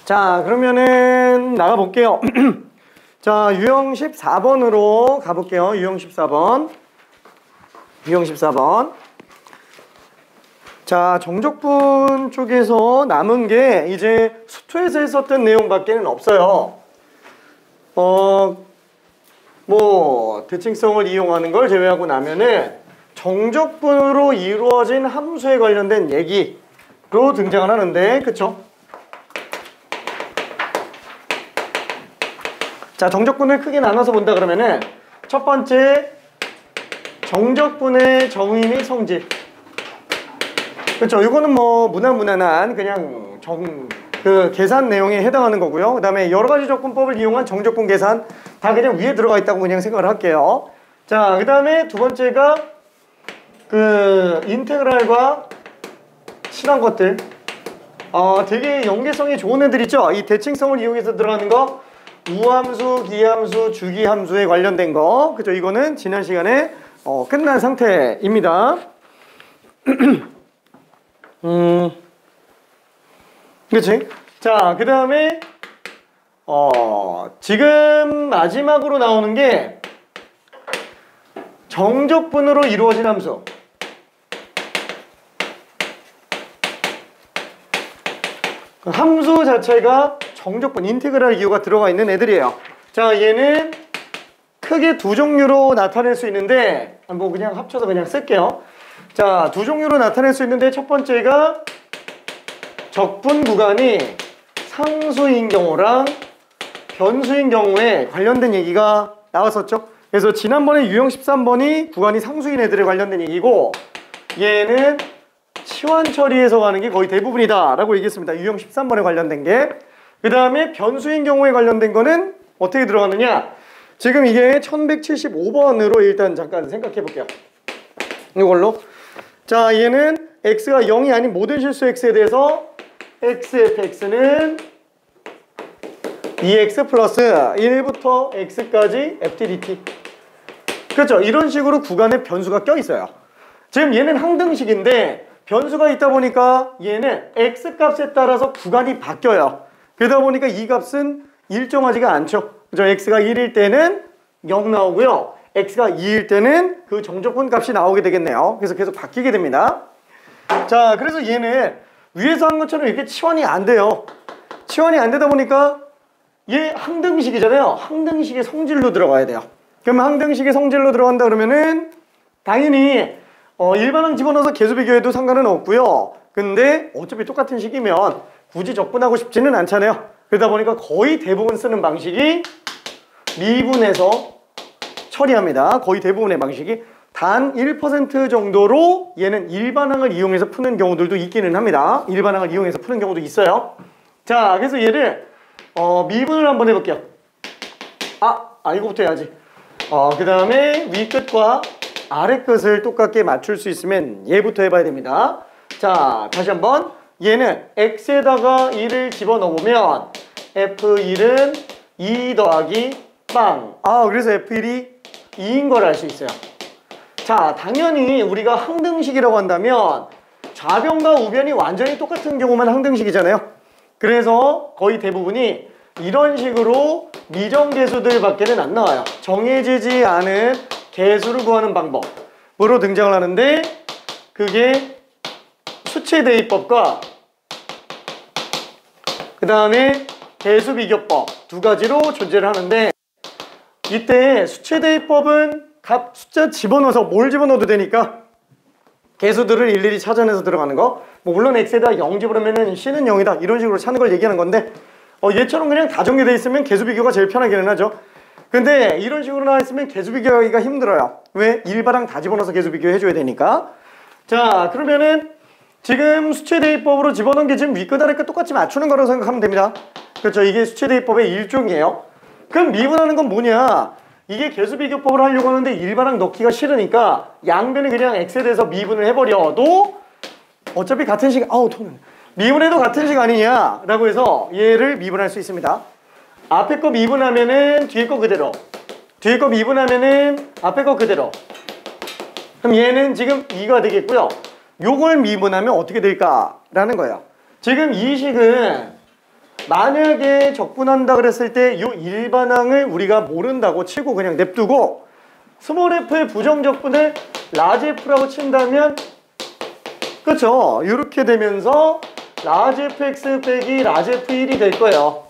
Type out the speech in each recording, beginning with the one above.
자, 그러면은 나가볼게요. 자, 유형 14번으로 가볼게요. 유형 14번. 유형 14번. 자, 정적분 쪽에서 남은 게 이제 수투에서 했었던 내용밖에는 없어요. 대칭성을 이용하는 걸 제외하고 나면은 정적분으로 이루어진 함수에 관련된 얘기로 등장을 하는데, 그쵸? 자, 정적분을 크게 나눠서 본다 그러면은 첫 번째, 정적분의 정의 및 성질. 그렇죠. 이거는 뭐 무난한 그냥 계산 내용에 해당하는 거고요. 그 다음에 여러 가지 적분법을 이용한 정적분 계산 다 그냥 위에 들어가 있다고 그냥 생각을 할게요. 자, 그 다음에 두 번째가 인테그랄과 친한 것들. 되게 연계성이 좋은 애들 있죠. 이 대칭성을 이용해서 들어가는 거, 우함수, 기함수, 주기함수에 관련된 거. 그죠? 이거는 지난 시간에 끝난 상태입니다. 그치? 자, 그 다음에 지금 마지막으로 나오는 게 정적분으로 이루어진 함수. 그 함수 자체가 정적분, 인테그랄 기호가 들어가 있는 애들이에요. 자, 얘는 크게 두 종류로 나타낼 수 있는데, 뭐 그냥 합쳐서 그냥 쓸게요. 자, 두 종류로 나타낼 수 있는데, 첫 번째가 적분 구간이 상수인 경우랑 변수인 경우에 관련된 얘기가 나왔었죠. 그래서 지난번에 유형 13번이 구간이 상수인 애들에 관련된 얘기고, 얘는 치환 처리해서 가는 게 거의 대부분이다 라고 얘기했습니다. 유형 13번에 관련된 게. 그 다음에 변수인 경우에 관련된 거는 어떻게 들어가느냐, 지금 이게 1175번으로 일단 잠깐 생각해 볼게요. 이걸로. 자, 얘는 x가 0이 아닌 모든 실수 x에 대해서 xfx는 2x 플러스 1부터 x까지 ftdt. 그렇죠. 이런 식으로 구간에 변수가 껴있어요. 지금 얘는 항등식인데 변수가 있다 보니까 얘는 x값에 따라서 구간이 바뀌어요. 그러다 보니까 이 값은 일정하지가 않죠. 그죠? x가 1일 때는 0 나오고요. x가 2일 때는 그 정적분 값이 나오게 되겠네요. 그래서 계속 바뀌게 됩니다. 자, 그래서 얘는 위에서 한 것처럼 이렇게 치환이 안 돼요. 치환이 안 되다 보니까 얘 항등식이잖아요. 항등식의 성질로 들어가야 돼요. 그러면 항등식의 성질로 들어간다 그러면은 당연히 일반항 집어넣어서 계수 비교해도 상관은 없고요. 근데 어차피 똑같은 식이면 굳이 적분하고 싶지는 않잖아요. 그러다 보니까 거의 대부분 쓰는 방식이 미분해서 처리합니다. 거의 대부분의 방식이. 단 1% 정도로 얘는 일반항을 이용해서 푸는 경우들도 있기는 합니다. 일반항을 이용해서 푸는 경우도 있어요. 자, 그래서 얘를 미분을 한번 해볼게요. 이거부터 해야지. 그 다음에 위 끝과 아래 끝을 똑같게 맞출 수 있으면 얘부터 해봐야 됩니다. 자, 다시 한번. 얘는 x에다가 1을 집어넣으면 f1은 2 더하기 빵. 그래서 f1이 2인 걸 알 수 있어요. 자, 당연히 우리가 항등식이라고 한다면 좌변과 우변이 완전히 똑같은 경우만 항등식이잖아요. 그래서 거의 대부분이 이런 식으로 미정계수들 밖에는 안 나와요. 정해지지 않은 계수를 구하는 방법으로 등장을 하는데, 그게 수체대입법과 그 다음에 계수비교법 두 가지로 존재를 하는데, 이때 수체대입법은 값 숫자 집어넣어서 뭘 집어넣어도 되니까 계수들을 일일이 찾아내서 들어가는 거. 뭐 물론 x에다 0 집어넣으면 c는 0이다 이런 식으로 찾는 걸 얘기하는 건데, 얘처럼 그냥 다 정리되어 있으면 계수비교가 제일 편하기는 하죠. 근데 이런 식으로 나와 있으면 계수비교하기가 힘들어요. 왜? 일반항 다 집어넣어서 계수비교 해줘야 되니까. 자, 그러면은 지금 수체대입법으로 집어넣은 게 지금 윗끝 아래끝 똑같이 맞추는 거라고 생각하면 됩니다. 그렇죠. 이게 수체대입법의 일종이에요. 그럼 미분하는 건 뭐냐? 이게 계수비교법을 하려고 하는데 일반항 넣기가 싫으니까 양변을 그냥 x에 대해서 미분을 해버려도 어차피 같은 식, 미분해도 같은 식 아니냐 라고 해서 얘를 미분할 수 있습니다. 앞에 거 미분하면은 뒤에 거 그대로, 뒤에 거 미분하면은 앞에 거 그대로. 그럼 얘는 지금 2가 되겠고요. 요걸 미분하면 어떻게 될까라는 거예요. 지금 이 식은 만약에 적분한다 그랬을 때 요 일반항을 우리가 모른다고 치고 그냥 냅두고 스몰 f의 부정적분을 라지 f라고 친다면 그쵸? 이렇게 되면서 라지 fx 빼기 라지 f1이 될 거예요.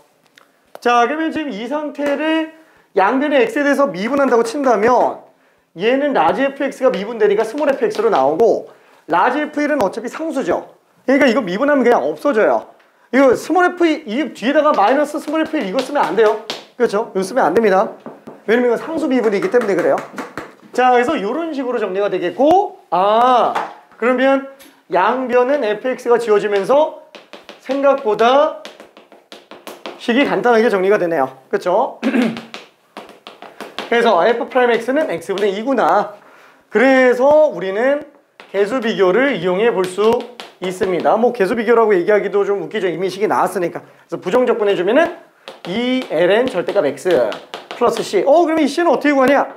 자, 그러면 지금 이 상태를 양변의 x에 대해서 미분한다고 친다면 얘는 라지 fx가 미분되니까 스몰 fx로 나오고 라지 f1은 어차피 상수죠. 그러니까 이거 미분하면 그냥 없어져요. 이거 스몰 f1 이 뒤에다가 마이너스 스몰 f1 이거 쓰면 안 돼요. 그렇죠? 이거 쓰면 안 됩니다. 왜냐면 이건 상수 미분이기 때문에 그래요. 자, 그래서 이런 식으로 정리가 되겠고, 그러면 양변은 fx가 지워지면서 생각보다 식이 간단하게 정리가 되네요. 그렇죠? 그래서 f'x는 x분의 2구나. 그래서 우리는 계수 비교를 이용해 볼 수 있습니다. 뭐 계수 비교라고 얘기하기도 좀 웃기죠. 이미 식이 나왔으니까. 그래서 부정적분 해주면은 2ln 절대값 x 플러스 c. 그럼 이 c는 어떻게 구하냐?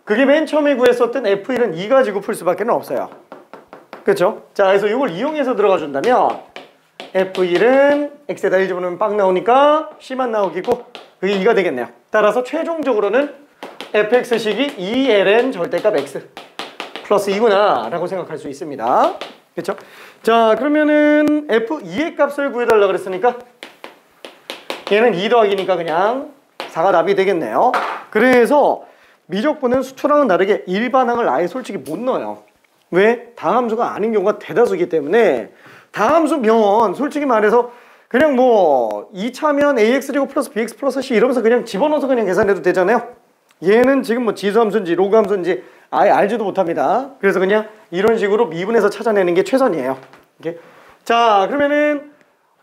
그게 맨 처음에 구했었던 f1은 2 가지고 풀 수밖에 없어요. 그렇죠? 자, 그래서 이걸 이용해서 들어가 준다면 f1은 x에다 1 집어넣으면 빵 나오니까 c만 나오겠고 그게 2가 되겠네요. 따라서 최종적으로는 fx식이 2ln 절대값 x 플러스 2구나 라고 생각할 수 있습니다. 그렇죠? 자, 그러면은 f2의 값을 구해달라 그랬으니까 얘는 2 더하기니까 그냥 4가 답이 되겠네요. 그래서 미적분은 수투랑은 다르게 일반항을 아예 솔직히 못 넣어요. 왜? 다함수가 아닌 경우가 대다수이기 때문에 다함수면 솔직히 말해서 그냥 뭐 2차면 ax제곱 플러스 bx 플러스 c 이러면서 그냥 집어넣어서 그냥 계산해도 되잖아요. 얘는 지금 뭐 지수함수인지 로그함수인지 아예 알지도 못합니다. 그래서 그냥 이런 식으로 미분해서 찾아내는 게 최선이에요. 이렇게. 자, 그러면은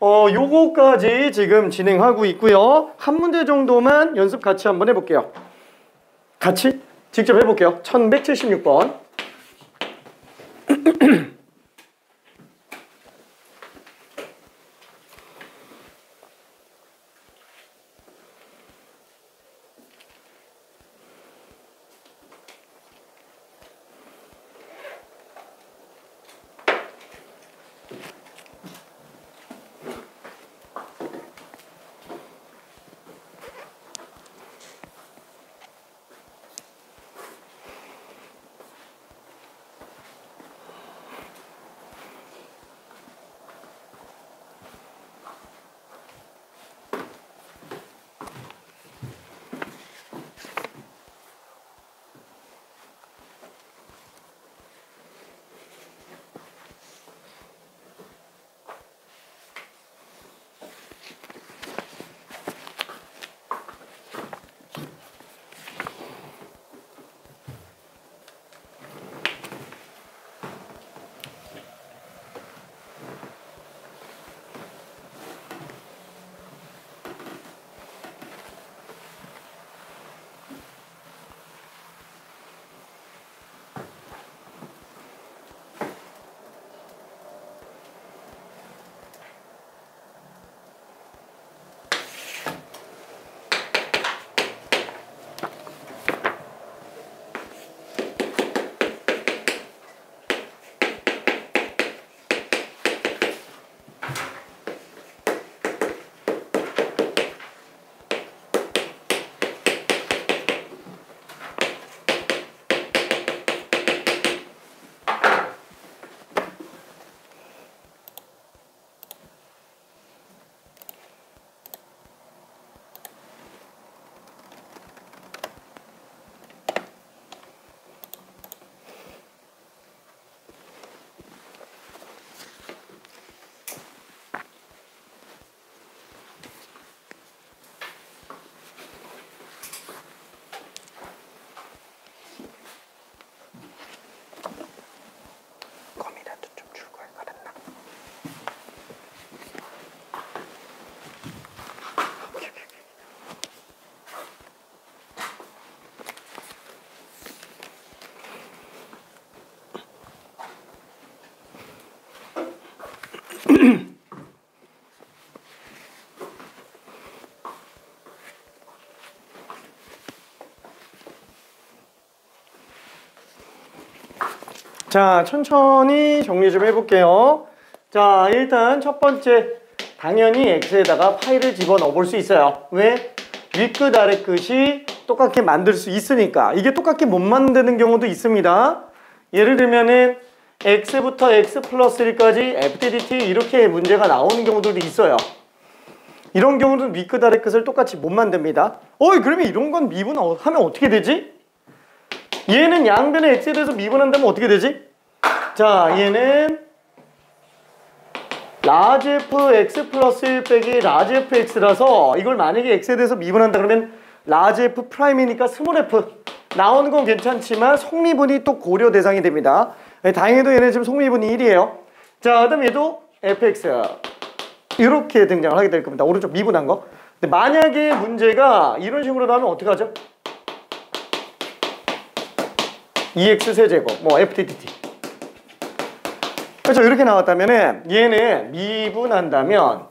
요거까지 지금 진행하고 있고요. 한 문제 정도만 연습 같이 한번 해볼게요. 같이 직접 해볼게요. 1176번. 자, 천천히 정리 좀 해볼게요. 자, 일단 첫 번째, 당연히 x에다가 파이를 집어넣어 볼 수 있어요. 왜? 윗끝 아래끝이 똑같게 만들 수 있으니까. 이게 똑같게 못 만드는 경우도 있습니다. 예를 들면은 x부터 x 플러스 1까지 FDDT 이렇게 문제가 나오는 경우들도 있어요. 이런 경우는 윗끝 아래끝을 똑같이 못 만듭니다. 그러면 이런 건 미분하면 어떻게 되지? 얘는 양변의 x에 대해서 미분한다면 어떻게 되지? 자, 얘는 라지 f x 플러스 1 빼기 라지 f x라서 이걸 만약에 x에 대해서 미분한다 그러면 라지 f 프라임이니까 스몰 f 나오는 건 괜찮지만 속미분이 또 고려 대상이 됩니다. 다행히도 얘는 지금 속미분이 1이에요. 자, 그다음 얘도 fx 이렇게 등장을 하게 될 겁니다. 오른쪽 미분한 거. 근데 만약에 문제가 이런 식으로 나오면 어떻게 하죠? 2x 세제곱 뭐 FDDT 그렇죠. 이렇게 나왔다면은 얘는 미분한다면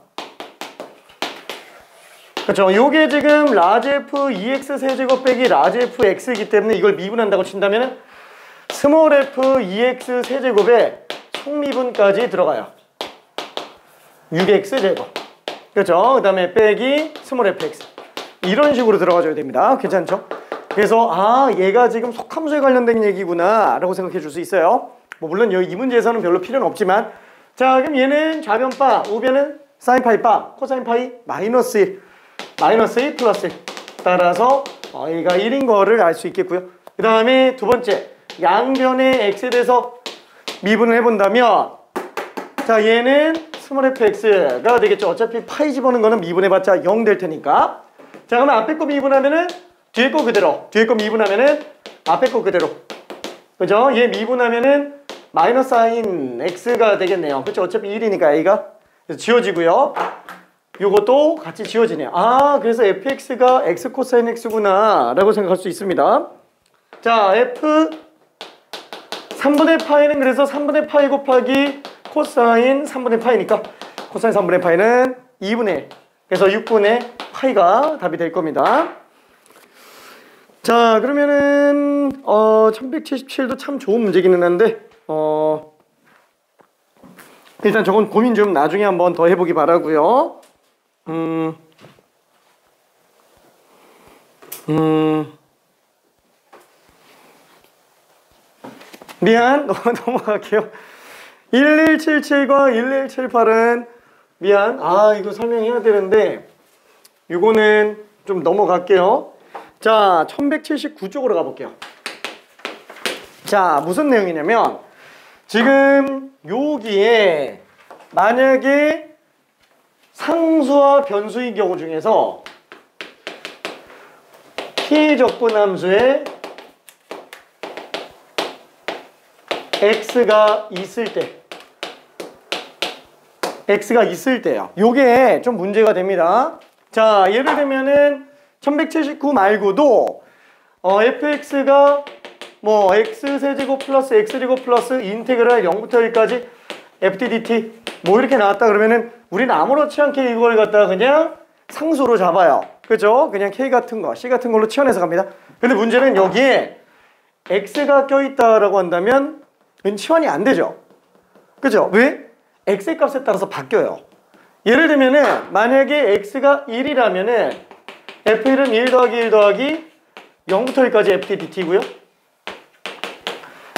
그렇죠. 요게 지금 라지 f 2x 세제곱 빼기 라지 f x이기 때문에 이걸 미분한다고 친다면은 스몰 f 2x 세제곱에 속미분까지 들어가요. 6x 제곱 그렇죠. 그 다음에 빼기 스몰 fx 이런 식으로 들어가줘야 됩니다. 괜찮죠? 그래서 얘가 지금 속함수에 관련된 얘기구나 라고 생각해 줄 수 있어요. 뭐 물론 이 문제에서는 별로 필요는 없지만 자, 그럼 얘는 좌변바, 우변은 사인 파이 바, 코사인 파이 마이너스 1 마이너스 1 플러스 1 따라서 얘가 1인 거를 알 수 있겠고요. 그 다음에 두 번째 양변의 x에 대해서 미분을 해본다면 자, 얘는 스몰 fx가 되겠죠. 어차피 파이 집어넣은 거는 미분해봤자 0 될 테니까. 자, 그러면 앞에 거 미분하면은 뒤에 거 그대로, 뒤에 거 미분하면은 앞에 거 그대로. 그죠? 얘 미분하면은 마이너스 사인 x가 되겠네요. 그렇죠? 어차피 1이니까 a가. 그래서 지워지고요. 요것도 같이 지워지네요. 그래서 fx가 x 코사인 x구나 라고 생각할 수 있습니다. 자, f 3분의 파이는 그래서 3분의 파이 곱하기 코사인 3분의 파이니까 코사인 3분의 파이는 2분의 1. 그래서 6분의 파이가 답이 될 겁니다. 자, 그러면은 1177도 참 좋은 문제기는 한데 일단 저건 고민 좀 나중에 한번 더 해보기 바라고요. 미안 넘어갈게요. 1177과 1178은 미안 이거 설명해야 되는데 이거는 좀 넘어갈게요. 자, 1179쪽으로 가볼게요. 자, 무슨 내용이냐면 지금 여기에 만약에 상수와 변수의 경우 중에서 피적분함수에 x가 있을 때요. 요게 좀 문제가 됩니다. 자, 예를 들면은 1179 말고도 fx가 뭐 x세제곱 플러스 x제곱 플러스 인테그랄 0부터 1까지 FDDT 뭐 이렇게 나왔다 그러면은 우리는 아무렇지 않게 이걸 갖다가 그냥 상수로 잡아요. 그죠? 그냥 k 같은 거, c 같은 걸로 치환해서 갑니다. 근데 문제는 여기에 x가 껴있다라고 한다면 치환이 안 되죠. 그죠? 왜? x의 값에 따라서 바뀌어요. 예를 들면은 만약에 x가 1이라면은 f1은 1 더하기 1 더하기 0부터 1까지 FDDT고요.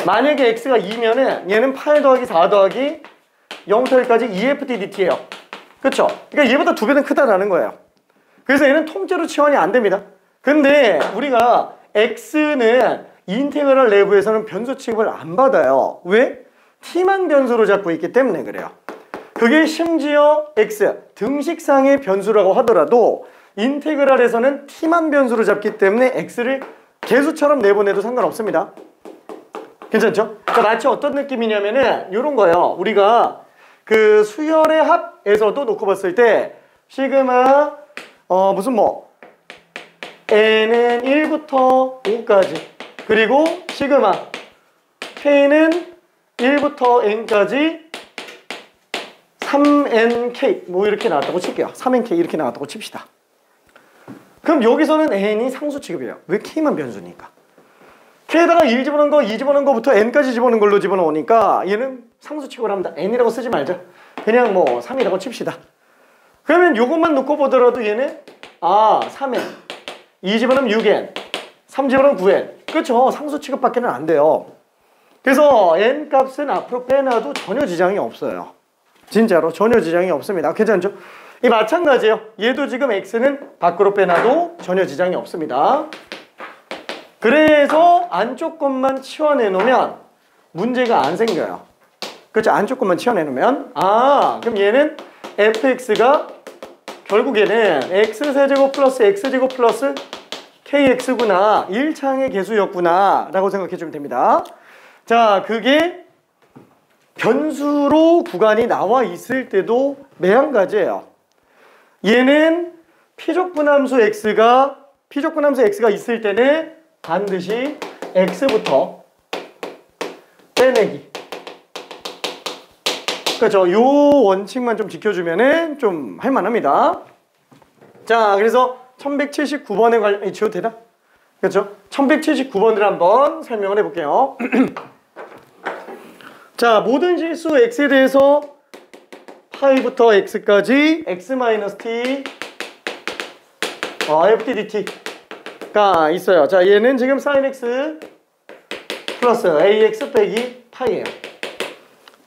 만약에 x가 2면은 얘는 8 더하기 4 더하기 0부터 1까지 EFDDT예요. 그쵸? 그러니까 얘보다 2배는 크다라는 거예요. 그래서 얘는 통째로 치환이 안 됩니다. 근데 우리가 x는 인테그랄 내부에서는 변수 취급을 안 받아요. 왜? t만 변수로 잡고 있기 때문에 그래요. 그게 심지어 x 등식상의 변수라고 하더라도 인테그랄에서는 t만 변수로 잡기 때문에 x를 개수처럼 내보내도 상관없습니다. 괜찮죠? 그러니까 마치 어떤 느낌이냐면은 이런 거예요. 우리가 그 수열의 합에서도 놓고 봤을 때 시그마 무슨 뭐 n은 1부터 5까지 그리고 시그마 k는 1부터 n까지 3nk 뭐 이렇게 나왔다고 칠게요. 3nk 이렇게 나왔다고 칩시다. 그럼 여기서는 n이 상수 취급이에요. 왜? k만 변수니까. K에다가 1 집어넣은 거, 2 집어넣은 거부터 n까지 집어넣은 걸로 집어넣으니까 얘는 상수 취급을 합니다. n이라고 쓰지 말자. 그냥 뭐 3이라고 칩시다. 그러면 요것만 놓고 보더라도 얘는 3n, 2 집어넣으면 6n, 3 집어넣으면 9n. 그렇죠. 상수 취급밖에는 안 돼요. 그래서 n 값은 앞으로 빼놔도 전혀 지장이 없어요. 진짜로 전혀 지장이 없습니다. 괜찮죠? 이 마찬가지예요. 얘도 지금 x는 밖으로 빼놔도 전혀 지장이 없습니다. 그래서 안쪽 것만 치워내놓으면 문제가 안 생겨요. 그렇죠? 안쪽 것만 치워내놓으면 그럼 얘는 fx가 결국에는 x세제곱 플러스 x제곱 플러스 kx구나. 1차항의 개수였구나 라고 생각해주면 됩니다. 자, 그게 변수로 구간이 나와 있을 때도 매한가지예요. 얘는 피족분함수 x가 있을 때는 반드시 x부터 빼내기. 그렇죠. 요 원칙만 좀 지켜주면은 좀 할만합니다. 자, 그래서 1179번에 관련 지워도 되나? 그렇죠. 1179번을 한번 설명을 해볼게요. 자, 모든 실수 x에 대해서 파이부터 x까지 x-t ft dt가 있어요. 자, 얘는 지금 sin x 플러스 ax 빼기 파이예요.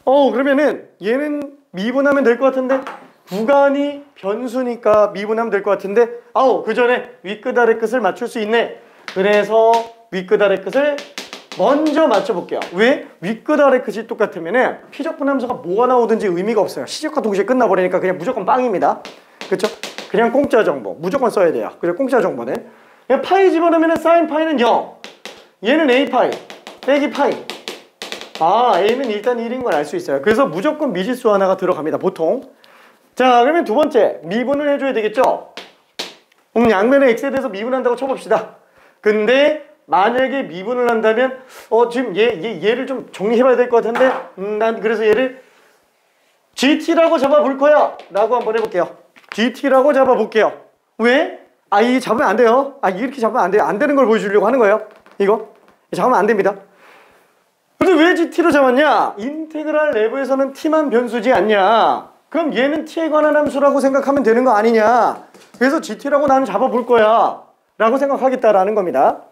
그러면은 얘는 미분하면 될 것 같은데 구간이 변수니까 미분하면 될 것 같은데 그 전에 윗끝 아래 끝을 맞출 수 있네. 그래서 윗끝 아래 끝을 먼저 맞춰볼게요. 왜? 윗끝 아래 끝이 똑같으면은 피적분함수가 뭐가 나오든지 의미가 없어요. 시작과 동시에 끝나버리니까 그냥 무조건 빵입니다. 그렇죠? 그냥 공짜 정보 무조건 써야 돼요. 그래, 공짜 정보는 그냥 파이 집어넣으면 sin 파이는 0, 얘는 a 파이 빼기 파이. a는 일단 1인 걸 알 수 있어요. 그래서 무조건 미지수 하나가 들어갑니다, 보통. 자, 그러면 두 번째 미분을 해줘야 되겠죠. 양면에 x에 대해서 미분한다고 쳐봅시다. 근데 만약에 미분을 한다면 지금 얘를 좀 정리해봐야 될 것 같은데 난 그래서 얘를 gt라고 잡아볼 거야 라고 한번 해볼게요. gt라고 잡아볼게요. 왜? 이게 잡으면 안 돼요. 이렇게 잡으면 안 돼요. 안 되는 걸 보여주려고 하는 거예요. 이거 잡으면 안 됩니다. 근데 왜 gt로 잡았냐? 인테그랄 내부에서는 t만 변수지 않냐? 그럼 얘는 t에 관한 함수라고 생각하면 되는 거 아니냐? 그래서 gt라고 나는 잡아볼 거야 라고 생각하겠다라는 겁니다.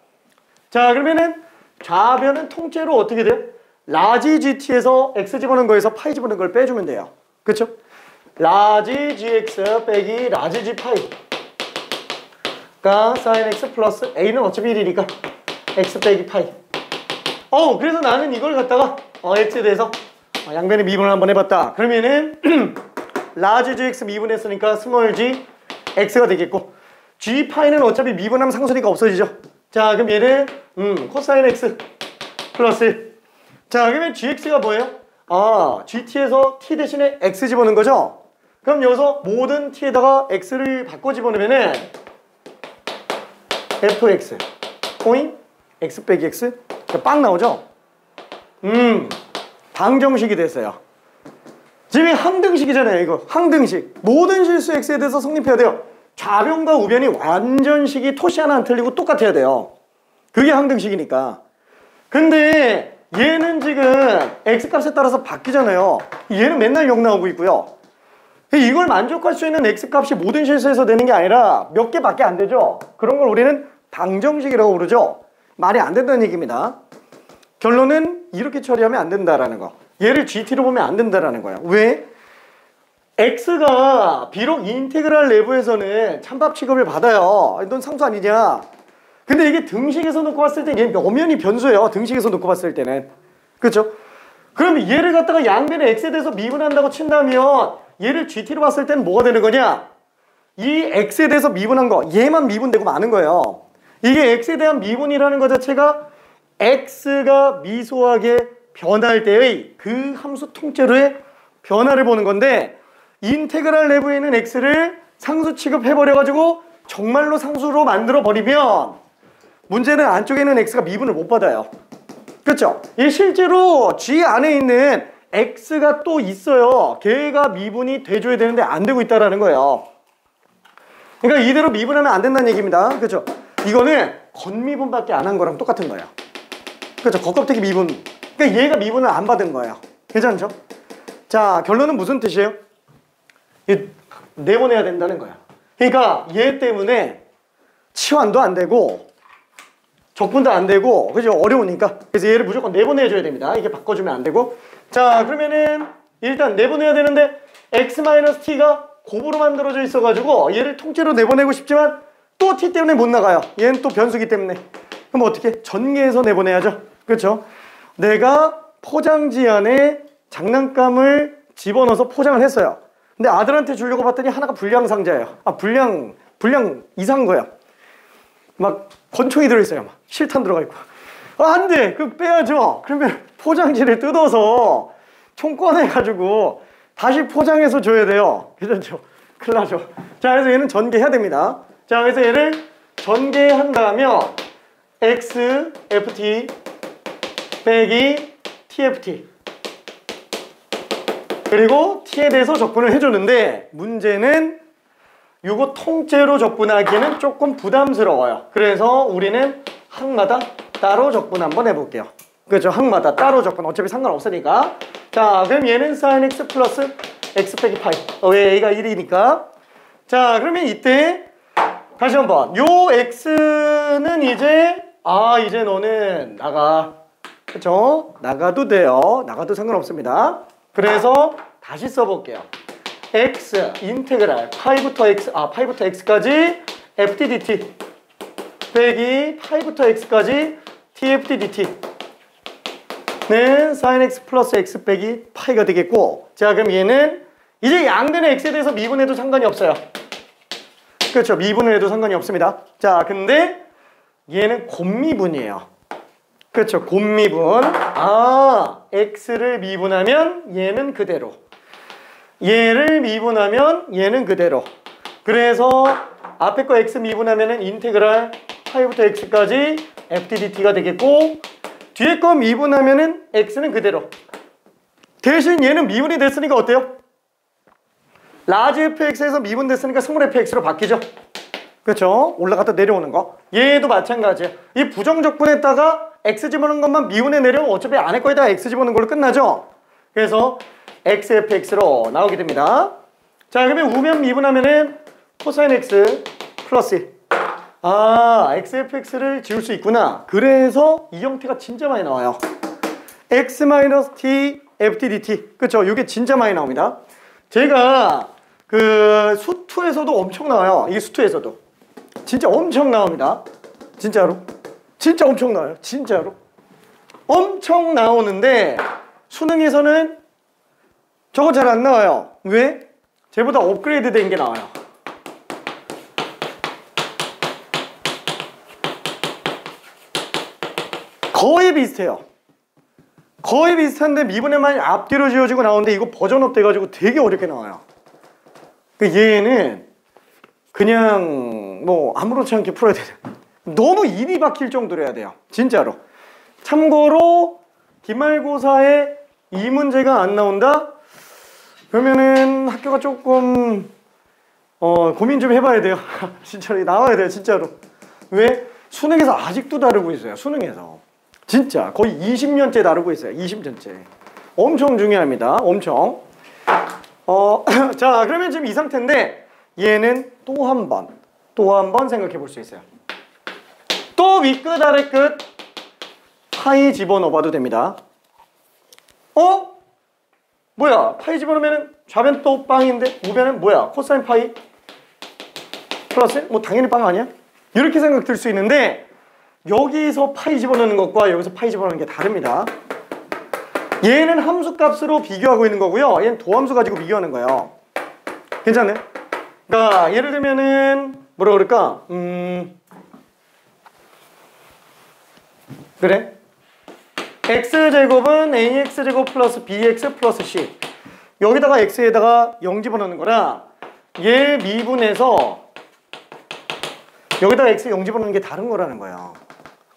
자, 그러면은 좌변은 통째로 어떻게 돼요? 라지 gt에서 x 집어넣은 거에서 파이 집어넣은 걸 빼주면 돼요. 그쵸? 라지 gx 빼기 라지 g 파이가 sin x 플러스 a는 어차피 1이니까 x 빼기 파이. 그래서 나는 이걸 갖다가 x에 대해서 양변에 미분을 한번 해봤다. 그러면은 라지 gx 미분했으니까 스몰 g x가 되겠고 g 파이는 어차피 미분하면 상수니까 없어지죠. 자, 그럼 얘는 코사인 x 플러스 자, 그러면 gx가 뭐예요? gt에서 t 대신에 x 집어넣은 거죠? 그럼 여기서 모든 t에다가 x를 바꿔 집어넣으면은 fx 코인 x 빼기 x 빵 나오죠? 방정식이 됐어요. 지금 항등식이잖아요. 이거 항등식. 모든 실수 x에 대해서 성립해야 돼요. 좌변과 우변이 완전식이 토시 하나 안 틀리고 똑같아야 돼요. 그게 항등식이니까. 근데 얘는 지금 x값에 따라서 바뀌잖아요. 얘는 맨날 0 나오고 있고요. 이걸 만족할 수 있는 x값이 모든 실수에서 되는 게 아니라 몇 개밖에 안 되죠. 그런 걸 우리는 방정식이라고 부르죠. 말이 안 된다는 얘기입니다. 결론은 이렇게 처리하면 안 된다라는 거. 얘를 gt로 보면 안 된다라는 거예요. 왜? x가 비록 인테그랄 내부에서는 찬밥 취급을 받아요. 넌 상수 아니냐? 근데 이게 등식에서 놓고 봤을 때 얘 엄연히 변수예요. 등식에서 놓고 봤을 때는. 그렇죠? 그럼 얘를 갖다가 양변에 x에 대해서 미분한다고 친다면 얘를 gt로 봤을 때는 뭐가 되는 거냐? 이 x에 대해서 미분한 거, 얘만 미분되고 마는 거예요. 이게 x에 대한 미분이라는 것 자체가 x가 미소하게 변할 때의 그 함수 통째로의 변화를 보는 건데 인테그랄 내부에 있는 x를 상수 취급해버려가지고 정말로 상수로 만들어버리면 문제는 안쪽에 있는 x가 미분을 못 받아요. 그렇죠? 이 실제로 g 안에 있는 x가 또 있어요. 걔가 미분이 돼줘야 되는데 안 되고 있다는 거예요. 그러니까 이대로 미분하면 안 된다는 얘기입니다. 그렇죠? 이거는 건미분밖에 안 한 거랑 똑같은 거예요. 그렇죠. 겉껍데기 미분. 그러니까 얘가 미분을 안 받은 거예요. 괜찮죠? 자, 결론은 무슨 뜻이에요? 내보내야 된다는 거야. 그러니까 얘 때문에 치환도 안 되고 적분도 안 되고, 그죠? 어려우니까. 그래서 얘를 무조건 내보내줘야 됩니다. 이게 바꿔주면 안 되고. 자, 그러면은 일단 내보내야 되는데 x-t가 곱으로 만들어져 있어가지고 얘를 통째로 내보내고 싶지만 또 t 때문에 못 나가요. 얘는 또 변수기 때문에. 그럼 어떻게? 전개해서 내보내야죠. 그렇죠? 내가 포장지 안에 장난감을 집어넣어서 포장을 했어요. 근데 아들한테 주려고 봤더니 하나가 불량 상자예요. 아, 불량 이상한 거예요. 막 권총이 들어있어요. 막 실탄 들어가 있고. 아, 안 돼! 그거 빼야죠. 그러면 포장지를 뜯어서 총 꺼내가지고 다시 포장해서 줘야 돼요. 괜찮죠? 큰일 나죠. 자, 그래서 얘는 전개해야 됩니다. 자, 그래서 얘를 전개한다면 x, ft 빼기 tft 그리고 t에 대해서 적분을 해줬는데 문제는 요거 통째로 적분하기에는 조금 부담스러워요. 그래서 우리는 항마다 따로 적분 한번 해볼게요. 그렇죠? 항마다 따로 적분. 어차피 상관없으니까. 자, 그럼 얘는 sin x 플러스 x 빼기 파이. 왜 a가 1이니까. 자, 그러면 이때 다시 한번 요 x는 이제 이제 너는 나가. 그렇죠? 나가도 돼요. 나가도 상관없습니다. 그래서 다시 써볼게요. x 인테그랄 파이부터 x까지 ft dt 빼기 파이부터 x까지 tft dt는 sin x 플러스 x 빼기 파이가 되겠고, 자, 그럼 얘는 이제 양변의 x에 대해서 미분해도 상관이 없어요. 그렇죠? 미분을 해도 상관이 없습니다. 자, 근데 얘는 곱미분이에요. 그렇죠? 곱미분. x를 미분하면 얘는 그대로, 얘를 미분하면 얘는 그대로. 그래서 앞에 거 x 미분하면은 인테그랄 파이부터 x까지 ftdt가 되겠고, 뒤에 거 미분하면은 x는 그대로. 대신 얘는 미분이 됐으니까 어때요? 라지 fx에서 미분됐으니까 스몰 fx로 바뀌죠. 그렇죠? 올라갔다 내려오는 거. 얘도 마찬가지예요. 이 부정적분에다가 x 집어넣은 것만 미분해 내려오면 어차피 안에 거에다가 x 집어넣은 걸로 끝나죠. 그래서 xfx로 나오게 됩니다. 자, 그러면 우면 미분하면은 코사인 x 플러스 xfx를 지울 수 있구나. 그래서 이 형태가 진짜 많이 나와요. x-t ft-dt. 그쵸? 이게 진짜 많이 나옵니다. 제가 그 수투에서도 엄청 나와요. 이게 수투에서도 진짜 엄청 나옵니다. 진짜로. 진짜 엄청 나와요. 진짜로. 엄청 나오는데 수능에서는 저거 잘 안 나와요. 왜? 쟤보다 업그레이드 된 게 나와요. 거의 비슷해요. 거의 비슷한데 미분에만 앞뒤로 지어지고 나오는데 이거 버전업 돼가지고 되게 어렵게 나와요. 얘는 그냥 뭐 아무렇지 않게 풀어야 돼요. 너무 입이 박힐 정도로 해야 돼요. 진짜로. 참고로 기말고사에 이 문제가 안 나온다? 그러면은 학교가 조금 고민 좀 해봐야 돼요. 진짜로 나와야 돼요. 진짜로. 왜? 수능에서 아직도 다루고 있어요. 수능에서. 진짜 거의 20년째 다루고 있어요. 20년째. 엄청 중요합니다. 엄청. 자, 그러면 지금 이 상태인데 얘는 또 한 번 생각해 볼 수 있어요. 또 윗끝 아래끝 파이 집어넣어봐도 됩니다. 뭐야? 파이 집어넣으면 좌변 또 빵인데 우변은 뭐야? 코사인 파이 플러스? 뭐 당연히 빵 아니야? 이렇게 생각될 수 있는데 여기서 파이 집어넣는 것과 여기서 파이 집어넣는 게 다릅니다. 얘는 함수값으로 비교하고 있는 거고요. 얘는 도함수 가지고 비교하는 거예요. 괜찮네? 그러니까 예를 들면은 뭐라 그럴까? 그래? x제곱은 ax제곱 플러스 bx 플러스 c. 여기다가 x에다가 0 집어넣는 거라 얘 미분해서 여기다가 x 0 집어넣는 게 다른 거라는 거예요.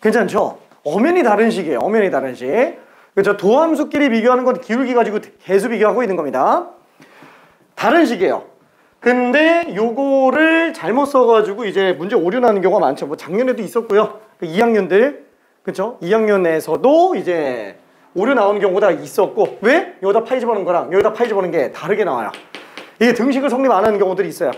괜찮죠? 엄연히 다른 식이에요. 엄연히 다른 식. 그렇죠? 도함수끼리 비교하는 건 기울기 가지고 개수 비교하고 있는 겁니다. 다른 식이에요. 근데 요거를 잘못 써가지고 이제 문제 오류 나는 경우가 많죠. 뭐 작년에도 있었고요. 2학년들 그쵸? 2학년에서도 이제 오류 나오는 경우가 있었고, 왜? 여기다 파이 집어넣은 거랑 여기다 파이 집어넣은 게 다르게 나와요. 이게 등식을 성립 안 하는 경우들이 있어요.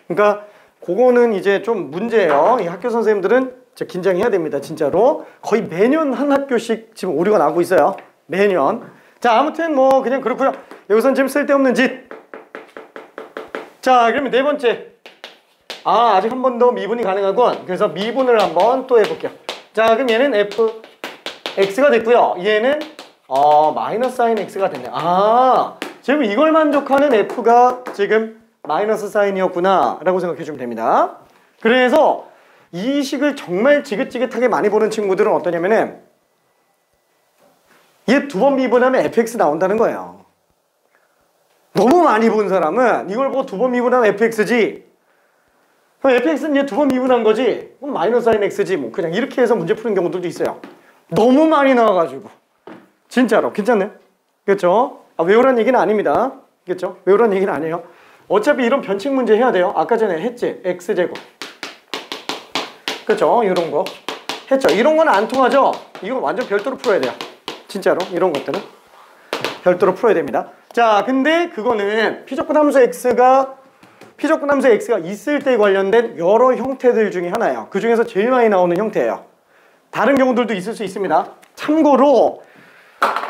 그러니까 그거는 이제 좀 문제예요. 이 학교 선생님들은 진짜 긴장해야 됩니다. 진짜로. 거의 매년 한 학교씩 지금 오류가 나고 있어요. 매년. 자, 아무튼 뭐 그냥 그렇고요. 여기선 지금 쓸데없는 짓. 자, 그러면 네 번째. 아직 한 번 더 미분이 가능하군. 그래서 미분을 한번 또 해볼게요. 자, 그럼 얘는 fx가 됐고요. 얘는 마이너스 사인 x가 됐네. 지금 이걸 만족하는 f가 지금 마이너스 사인이었구나 라고 생각해 주면 됩니다. 그래서 이 식을 정말 지긋지긋하게 많이 보는 친구들은 어떠냐면은 얘 두 번 미분하면 fx 나온다는 거예요. 너무 많이 본 사람은 이걸 보고 두 번 미분하면 fx지, 그럼 fx는 얘 두 번 미분한 거지, 그럼 마이너스 사인 x지, 뭐 그냥 이렇게 해서 문제 푸는 경우들도 있어요. 너무 많이 나와가지고. 진짜로 괜찮네. 그렇죠? 외우란 얘기는 아닙니다. 그렇죠? 외우란 얘기는 아니에요. 어차피 이런 변칙 문제 해야 돼요. 아까 전에 했지? x제곱. 그렇죠? 이런 거 했죠? 이런 거는 안 통하죠? 이거 완전 별도로 풀어야 돼요. 진짜로 이런 것들은 별도로 풀어야 됩니다. 자, 근데 그거는 피적분 함수 x가 있을 때 관련된 여러 형태들 중에 하나예요. 그 중에서 제일 많이 나오는 형태예요. 다른 경우들도 있을 수 있습니다. 참고로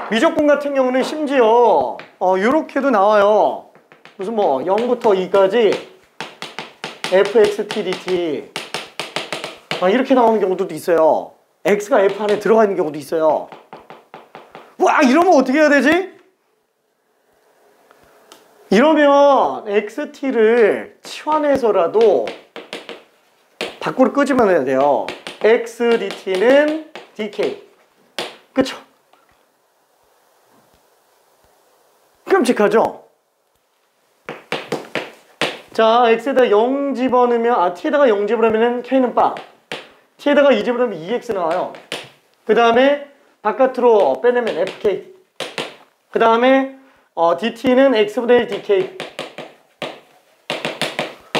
미적분 같은 경우는 심지어 요렇게도 나와요. 무슨 뭐 0부터 2까지 fxt dt 이렇게 나오는 경우도 있어요. x가 f 안에 들어가 있는 경우도 있어요. 와, 이러면 어떻게 해야 되지? 이러면 xt를 치환해서라도 밖으로 끄집어내야 돼요. x dt는 dk. 그쵸? 끔찍하죠? 자, x에다 0 집어넣으면 t에다가 0 집어넣으면 k는 빵, t에다가 2 집어넣으면 2x 나와요. 그 다음에 바깥으로 빼내면 fk, 그 다음에 dt는 x분의 1 dk.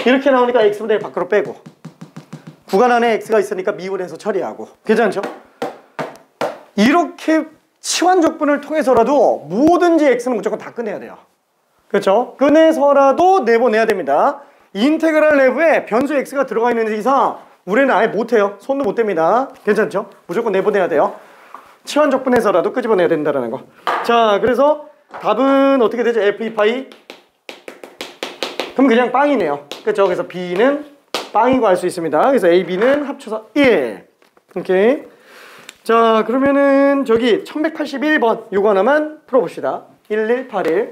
이렇게 나오니까 x분의 1 밖으로 빼고 구간 안에 x가 있으니까 미분해서 처리하고. 괜찮죠? 이렇게 치환적분을 통해서라도 뭐든지 x는 무조건 다 꺼내야 돼요. 그렇죠? 꺼내서라도 내보내야 됩니다. 인테그랄 내부에 변수 x가 들어가 있는 이상 우리는 아예 못해요. 손도 못 댑니다. 괜찮죠? 무조건 내보내야 돼요. 치환적분해서라도 끄집어내야 된다는 거. 자, 그래서 답은 어떻게 되죠? f2파이? 그럼 그냥 빵이네요. 그렇죠? 그래서 b는 빵이고 할 수 있습니다. 그래서 a, b는 합쳐서 1. 오케이. 자, 그러면은 저기 1181번 요거 하나만 풀어봅시다. 1181.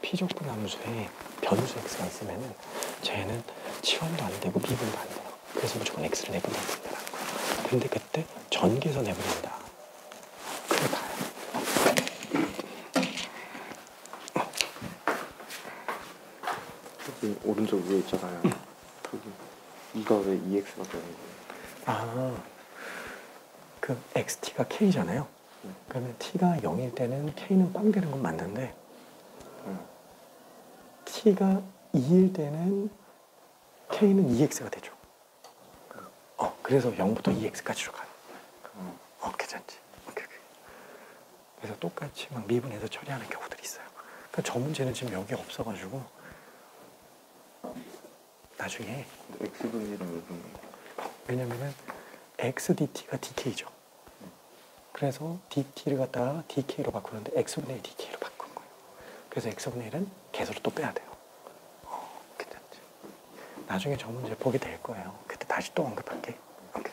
피적분 함수에 변수 x가 있으면은 쟤는 치환도 안 되고 미분도 안 돼요. 그래서 무조건 x를 내보내야 된다는 거야. 근데 그때 전개해서 내보낸다. 그게 다야. 여기 오른쪽 위에 있잖아요. 저기 이가 왜 EX가 되는 거예요? 그 xt가 k잖아요. 그러면 t가 0일 때는 k는 빵 되는 건 맞는데 t가 2일 때는 k는 2x가 되죠. 그래서 0부터 2x까지로 가요. 괜찮지? 그래서 똑같이 막 미분해서 처리하는 경우들이 있어요. 그러니까 저 문제는 지금 여기 없어가지고 나중에 X분이랑 여분. 왜냐면은 x dt가 dk죠. 그래서 dt를 갖다가 dk로 바꾸는데 x분의 1 dk로 바꾼 거예요. 그래서 x분의 1은 계수로 또 빼야 돼요. 괜찮지? 나중에 저 문제 보게 될 거예요. 그때 다시 또 언급할게. 오케이.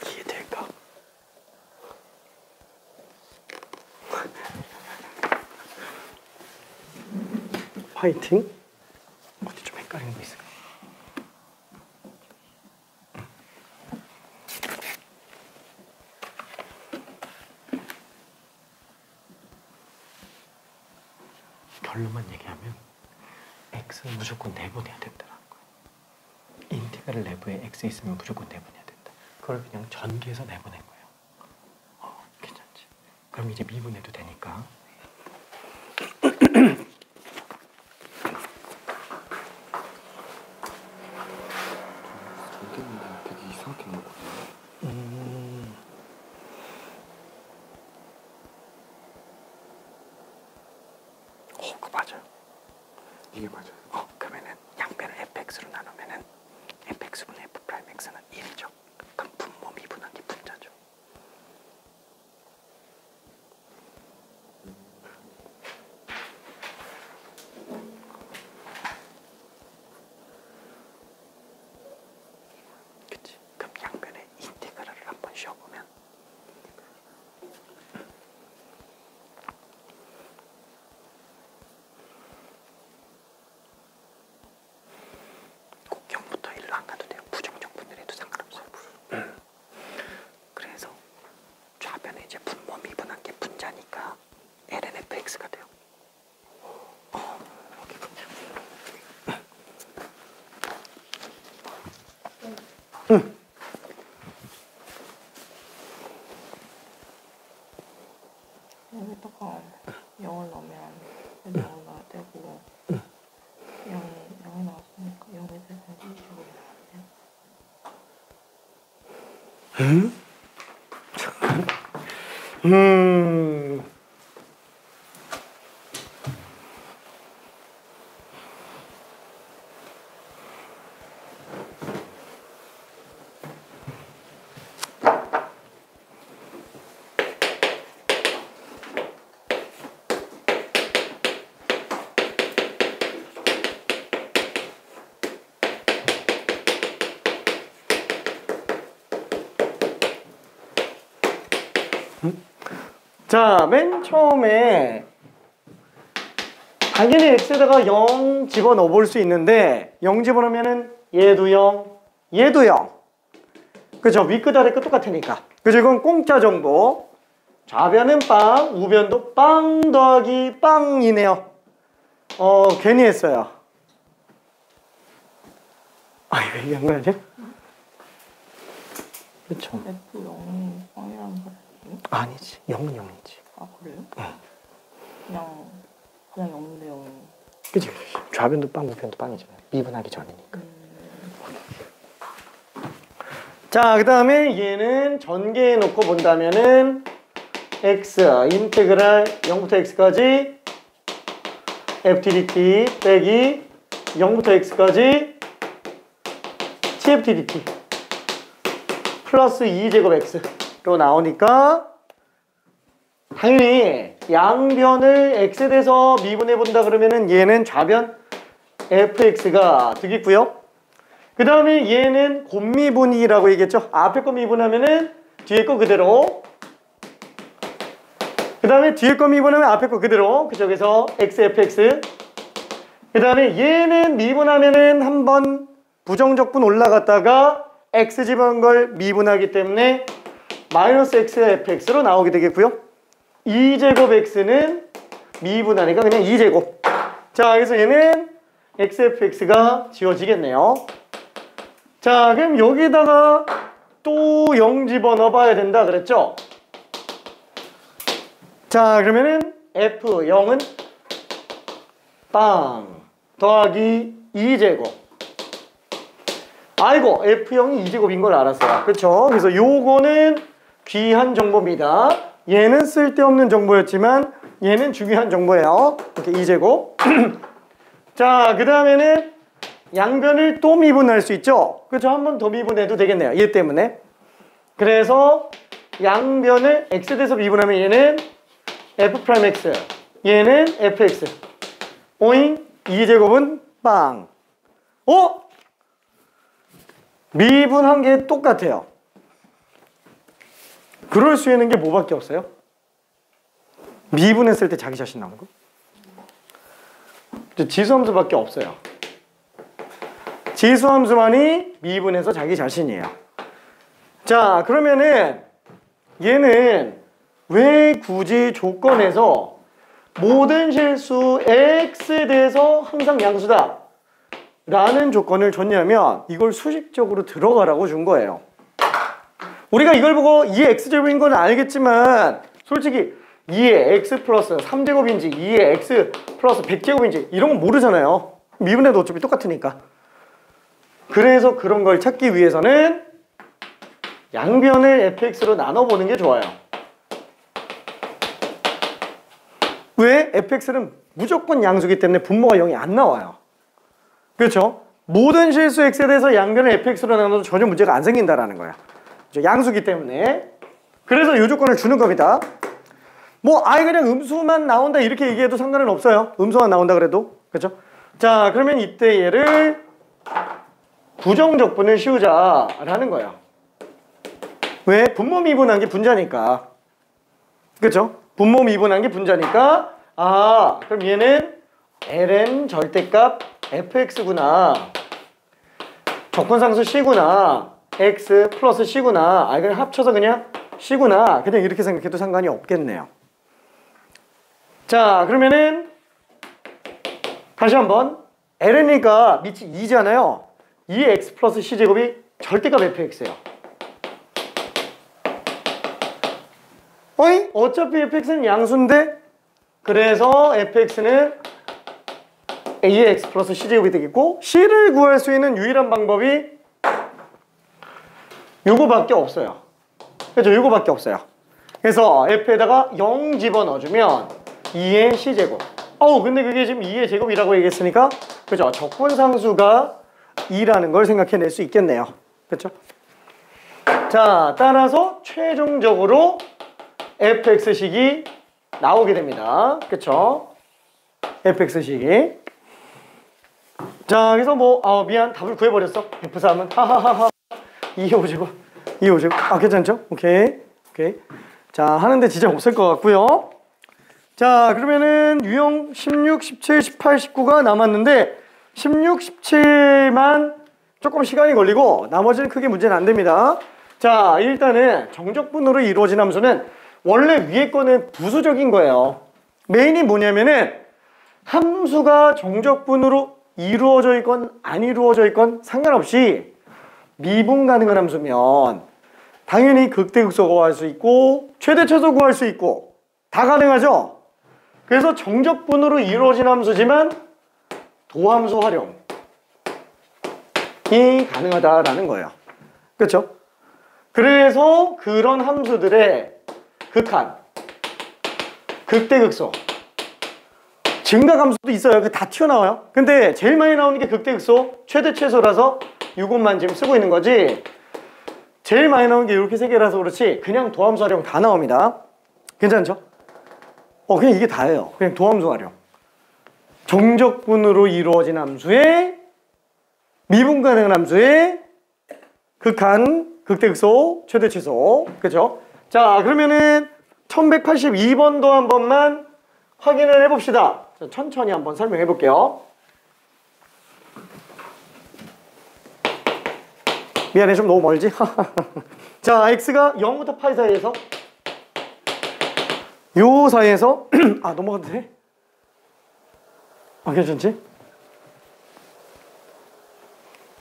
이해될까? 화이팅. 어디 좀 헷갈리는 거 있을까? 결론만 얘기하면 x는 무조건 내분해야 된다는 거예요. 인테그랄 내부에 x 있으면 무조건 내분해야 된다. 그걸 그냥 전개해서 내보낸 거예요. 괜찮지? 그럼 이제 미분해도 되니까. 전개문제 되게 이상하게 나왔거든요. 그거 맞아요. 이게 맞아요. 그러면은 양변을 fx로 나누면은 fx분의 f 프라임 x는 1이죠. 그럼 분모 미분한 게 분자죠. 그치? 그럼 양변의 인테그랄을 한번 씌워보면 꼭 0부터 1로 안 가도 돼요. 부정적 분열해도 상관없어요. 그래서 좌변에 이제 분모 미분한 게 분자니까 ln fx가 돼요. 여기다가 0을 넣으면 0을 넣어야 되고 0이 나왔으니까 0에 대해서 2식으로 넣어야 돼요. 자, 맨 처음에 당연히 x에다가 0 집어넣어 볼 수 있는데 0 집어넣으면은 얘도 0, 얘도 0. 그죠? 위끝 아래끝 똑같으니까. 그죠? 이건 공짜 정보. 좌변은 빵, 우변도 빵 더하기 빵이네요. 괜히 했어요. 이거 얘기한 거 아니야? 그쵸? F0이 빵이라는 거예요? 아니지. 0은 0이지. 아 그래요? 응. 그냥 0인데 0. 그치? 좌변도 빵, 우변도 빵이잖아요. 미분하기 전이니까. 자, 그 다음에 얘는 전개해 놓고 본다면은 x 인테그랄 0부터 x까지 ftdt 빼기 0부터 x까지 tftdt 플러스 2제곱 x로 나오니까 당연히 양변을 x에 대해서 미분해 본다 그러면은 얘는 좌변 fx가 되겠고요. 그 다음에 얘는 곱미분이라고 얘기했죠. 앞에 거 미분하면은 뒤에 거 그대로. 그 다음에 뒤에 거 미분하면 앞에 거 그대로. 그쪽에서 xfx. 그 다음에 얘는 미분하면은 한번 부정적분 올라갔다가 x 집어넣은 걸 미분하기 때문에 마이너스 xfx로 나오게 되겠고요. 2제곱 x는 미분하니까 그냥 2제곱. 자, 그래서 얘는 xfx가 지워지겠네요. 자, 그럼 여기다가 또 0 집어넣어 봐야 된다 그랬죠? 자, 그러면은 f0은 빵 더하기 2제곱. 아이고, f0이 2제곱인 걸 알았어요. 그렇죠? 그래서 요거는 귀한 정보입니다. 얘는 쓸데없는 정보였지만 얘는 중요한 정보예요. 이렇게 2제곱. 자, 그 다음에는 양변을 또 미분할 수 있죠? 그렇죠? 한 번 더 미분해도 되겠네요. 얘 때문에. 그래서 양변을 x에 대해서 미분하면 얘는 f'x, 얘는 fx. 오잉? 2제곱은 빵. 미분한 게 똑같아요. 그럴 수 있는 게 뭐밖에 없어요? 미분했을 때 자기 자신 나온 거? 지수함수밖에 없어요. 지수함수만이 미분해서 자기 자신이에요. 자, 그러면은 얘는 왜 굳이 조건에서 모든 실수 x에 대해서 항상 양수다 라는 조건을 줬냐면 이걸 수식적으로 들어가라고 준 거예요. 우리가 이걸 보고 2의 x제곱인 건 알겠지만 솔직히 2의 x 플러스 3제곱인지 2의 x 플러스 100제곱인지 이런 건 모르잖아요. 미분해도 어차피 똑같으니까. 그래서 그런 걸 찾기 위해서는 양변을 fx로 나눠보는 게 좋아요. 왜? fx는 무조건 양수기 때문에 분모가 0이 안 나와요. 그렇죠? 모든 실수 x에 대해서 양변을 fx로 나눠도 전혀 문제가 안 생긴다라는 거야. 양수기 때문에. 그래서 이 조건을 주는 겁니다. 뭐 아예 그냥 음수만 나온다 이렇게 얘기해도 상관은 없어요. 음수만 나온다 그래도. 그렇죠? 자, 그러면 이때 얘를 부정적분을 씌우자라는 거예요. 왜? 분모 미분한 게 분자니까. 그렇죠? 분모 미분한 게 분자니까 아, 그럼 얘는 ln 절대값 fx구나. 적분상수 c구나. x 플러스 c구나. 아, 그냥 합쳐서 그냥 c구나. 그냥 이렇게 생각해도 상관이 없겠네요. 자, 그러면은 다시 한번 ln이니까 밑이 2잖아요. 2의 x 플러스 c제곱이 절대값 fx예요. 어이? 어차피 fx는 양수인데 그래서 fx는 a의 x 플러스 c제곱이 되겠고 c를 구할 수 있는 유일한 방법이 요거밖에 없어요. 그렇죠? 요거밖에 없어요. 그래서 f에다가 0 집어넣어주면 2의 c제곱. 근데 그게 지금 2의 제곱이라고 얘기했으니까 그죠? 적분상수가 2라는 걸 생각해낼 수 있겠네요. 그렇죠? 자, 따라서 최종적으로 fx식이 나오게 됩니다. 그쵸? fx식이. 자, 그래서 뭐, 미안, 답을 구해버렸어. F3은. 하하하하. 255제곱. 255제곱. 아, 괜찮죠? 오케이. 오케이. 자, 하는데 지장 없을 것 같고요. 자, 그러면은 유형 16, 17, 18, 19가 남았는데 16, 17만 조금 시간이 걸리고 나머지는 크게 문제는 안 됩니다. 자, 일단은 정적분으로 이루어진 함수는 원래 위에 거는 부수적인 거예요. 메인이 뭐냐면은 함수가 정적분으로 이루어져 있건 안 이루어져 있건 상관없이 미분 가능한 함수면 당연히 극대극소 구할 수 있고 최대최소 구할 수 있고 다 가능하죠. 그래서 정적분으로 이루어진 함수지만 도함수 활용이 가능하다라는 거예요. 그렇죠? 그래서 그런 함수들의 극한, 극대극소, 증가함수도 있어요. 그 다 튀어나와요. 근데 제일 많이 나오는 게 극대극소, 최대최소라서 이것만 지금 쓰고 있는 거지 제일 많이 나오는 게 이렇게 세 개라서 그렇지 그냥 도함수 활용 다 나옵니다. 괜찮죠? 그냥 이게 다예요. 그냥 도함수 활용. 정적분으로 이루어진 함수에 미분 가능한 함수에 극한, 극대극소, 최대최소. 그죠? 자, 그러면은 1182번도 한 번만 확인을 해봅시다. 자, 천천히 한번 설명해 볼게요. 미안해, 좀 너무 멀지? 자, x가 0부터 파이 사이에서 요 사이에서 넘어가도 돼? 괜찮지?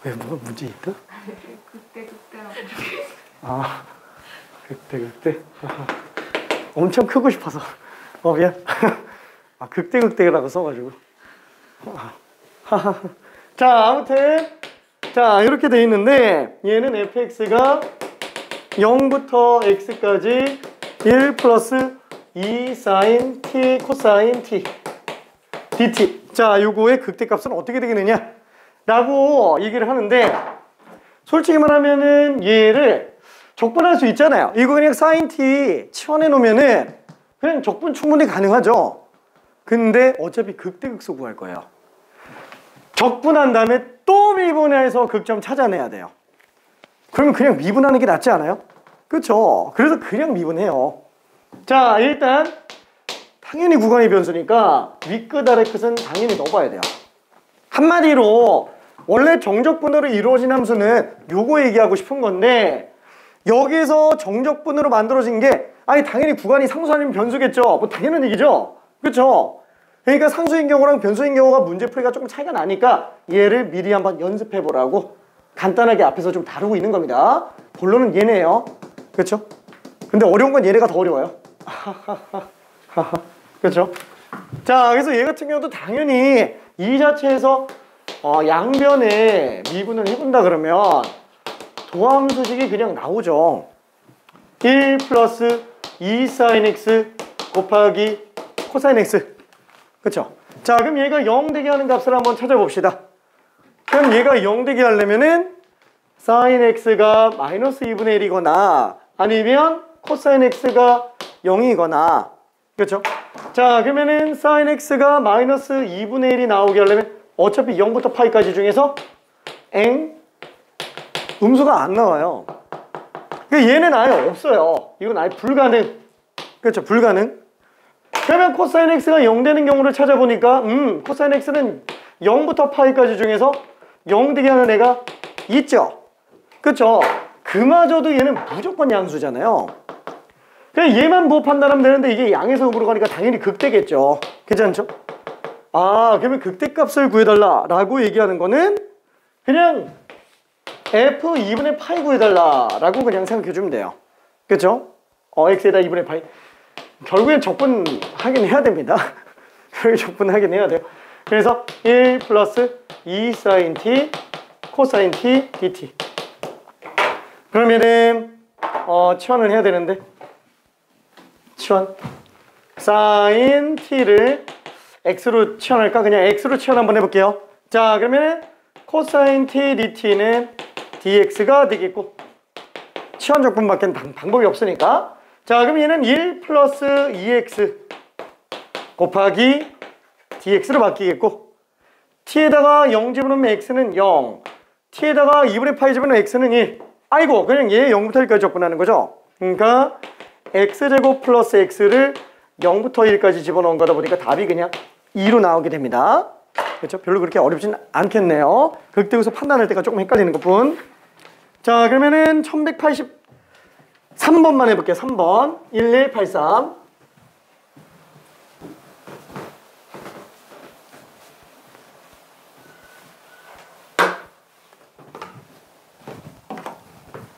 왜 뭐가 문제 있다? 극대 엄청 크고 싶어서 미안. 극대라고 써가지고 자, 아무튼 자, 이렇게 돼 있는데 얘는 fx가 0부터 x까지 1 플러스 2 사인 t 코사인 t dt. 자, 요거의 극대값은 어떻게 되겠느냐 라고 얘기를 하는데 솔직히 말하면은 얘를 적분할 수 있잖아요. 이거 그냥 사인 t 치환해 놓으면은 그냥 적분 충분히 가능하죠. 근데 어차피 극대극소 구할 거예요. 적분한 다음에 또 미분해서 극점 찾아내야 돼요. 그러면 그냥 미분하는 게 낫지 않아요? 그렇죠? 그래서 그냥 미분해요. 자, 일단 당연히 구간의 변수니까 윗끝 아래 끝은 당연히 넣어봐야 돼요. 한마디로 원래 정적분으로 이루어진 함수는 요거 얘기하고 싶은 건데 여기서 정적분으로 만들어진 게 당연히 구간이 상수 아니면 변수겠죠. 뭐 당연한 얘기죠. 그쵸? 그러니까 상수인 경우랑 변수인 경우가 문제풀이가 조금 차이가 나니까 얘를 미리 한번 연습해 보라고 간단하게 앞에서 좀 다루고 있는 겁니다. 본론은 얘네예요. 그쵸? 근데 어려운 건 얘네가 더 어려워요. 그쵸? 자, 그래서 얘 같은 경우도 당연히 이 자체에서 양변에 미분을 해본다 그러면 도함수식이 그냥 나오죠. 1 플러스 2 사인 x 곱하기 코사인 x. 그쵸? 자, 그럼 얘가 0 되게 하는 값을 한번 찾아봅시다. 그럼 얘가 0 되게 하려면은 사인 x가 마이너스 2분의 1이거나 아니면 코사인 x가 0이거나. 그렇죠? 자, 그러면은 사인 x가 마이너스 2분의 1이 나오게 하려면 어차피 0부터 파이까지 중에서 음수가 안 나와요. 그러니까 얘는 아예 없어요. 이건 아예 불가능. 그렇죠? 불가능. 그러면 코사인 x가 0 되는 경우를 찾아보니까 코사인 x는 0부터 파이까지 중에서 0 되게 하는 애가 있죠? 그렇죠? 그마저도 얘는 무조건 양수잖아요. 그냥 얘만 뭐 판단하면 되는데 이게 양에서 음으로 가니까 당연히 극대겠죠. 괜찮죠? 아, 그러면 극대값을 구해달라 라고 얘기하는 거는 그냥 f 2분의 파이 구해달라 라고 그냥 생각해주면 돼요. 그쵸? x에다 2분의 파이. 결국엔 적분하긴 해야 됩니다. 결국엔 적분하긴 해야 돼요. 그래서 1 플러스 2 사인 t 코사인 t dt. 그러면은 치환을 해야 되는데 치환 사인 t를 x로 치환할까? 그냥 x로 치환 한번 해볼게요. 자, 그러면 코사인 t dt는 dx가 되겠고 치환 적분밖에 방법이 없으니까. 자, 그럼 얘는 1 플러스 2x 곱하기 dx로 바뀌겠고 t에다가 0 집어넣으면 x는 0 t에다가 2분의 파이 집어넣으면 x는 1. 아이고, 그냥 얘 0부터 1까지 적분하는 거죠. 그러니까 x제곱 플러스 x를 0부터 1까지 집어넣은 거다 보니까 답이 그냥 2로 나오게 됩니다. 그렇죠? 별로 그렇게 어렵진 않겠네요. 극대에서 판단할 때가 조금 헷갈리는 것뿐. 자, 그러면은 1183번만 해볼게요. 3번 1183.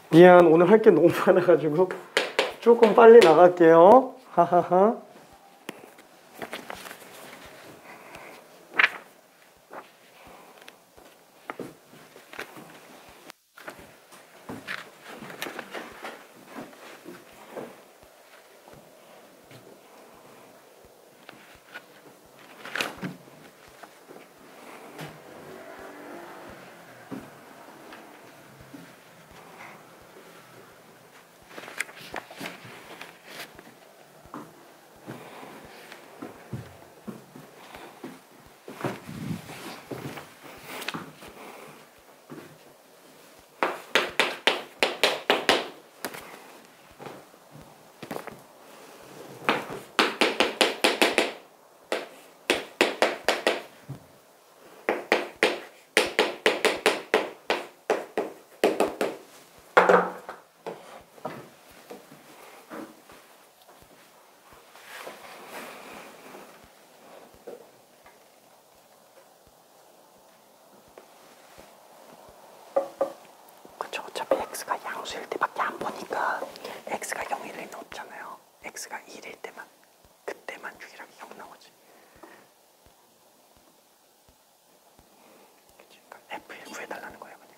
미안, 오늘 할 게 너무 많아가지고 조금 빨리 나갈게요. 하하하. 어차피 x가 양수일 때밖에 안 보니까 x가 0일 리는 없잖아요. x가 1일 때만, 그때만 유일하게 0 나오지. 그러니까 f1 구해달라는 거예요, 그냥.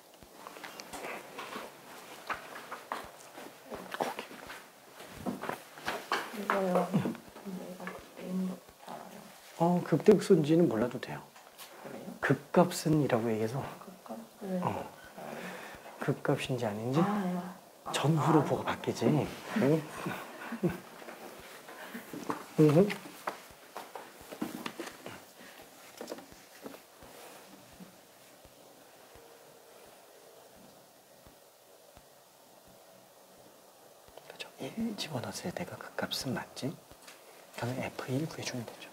이거요. 내가 그때인 것 알아요. 극대극소인지는 몰라도 돼요. 그래요? 극값은이라고 얘기해서 극값을 극값인지 아닌지 아, 전후로 보고 바뀌지. 응? 그렇죠. 1 집어넣었을 때가 극값은 맞지? 그러면 F1 구해주면 되죠.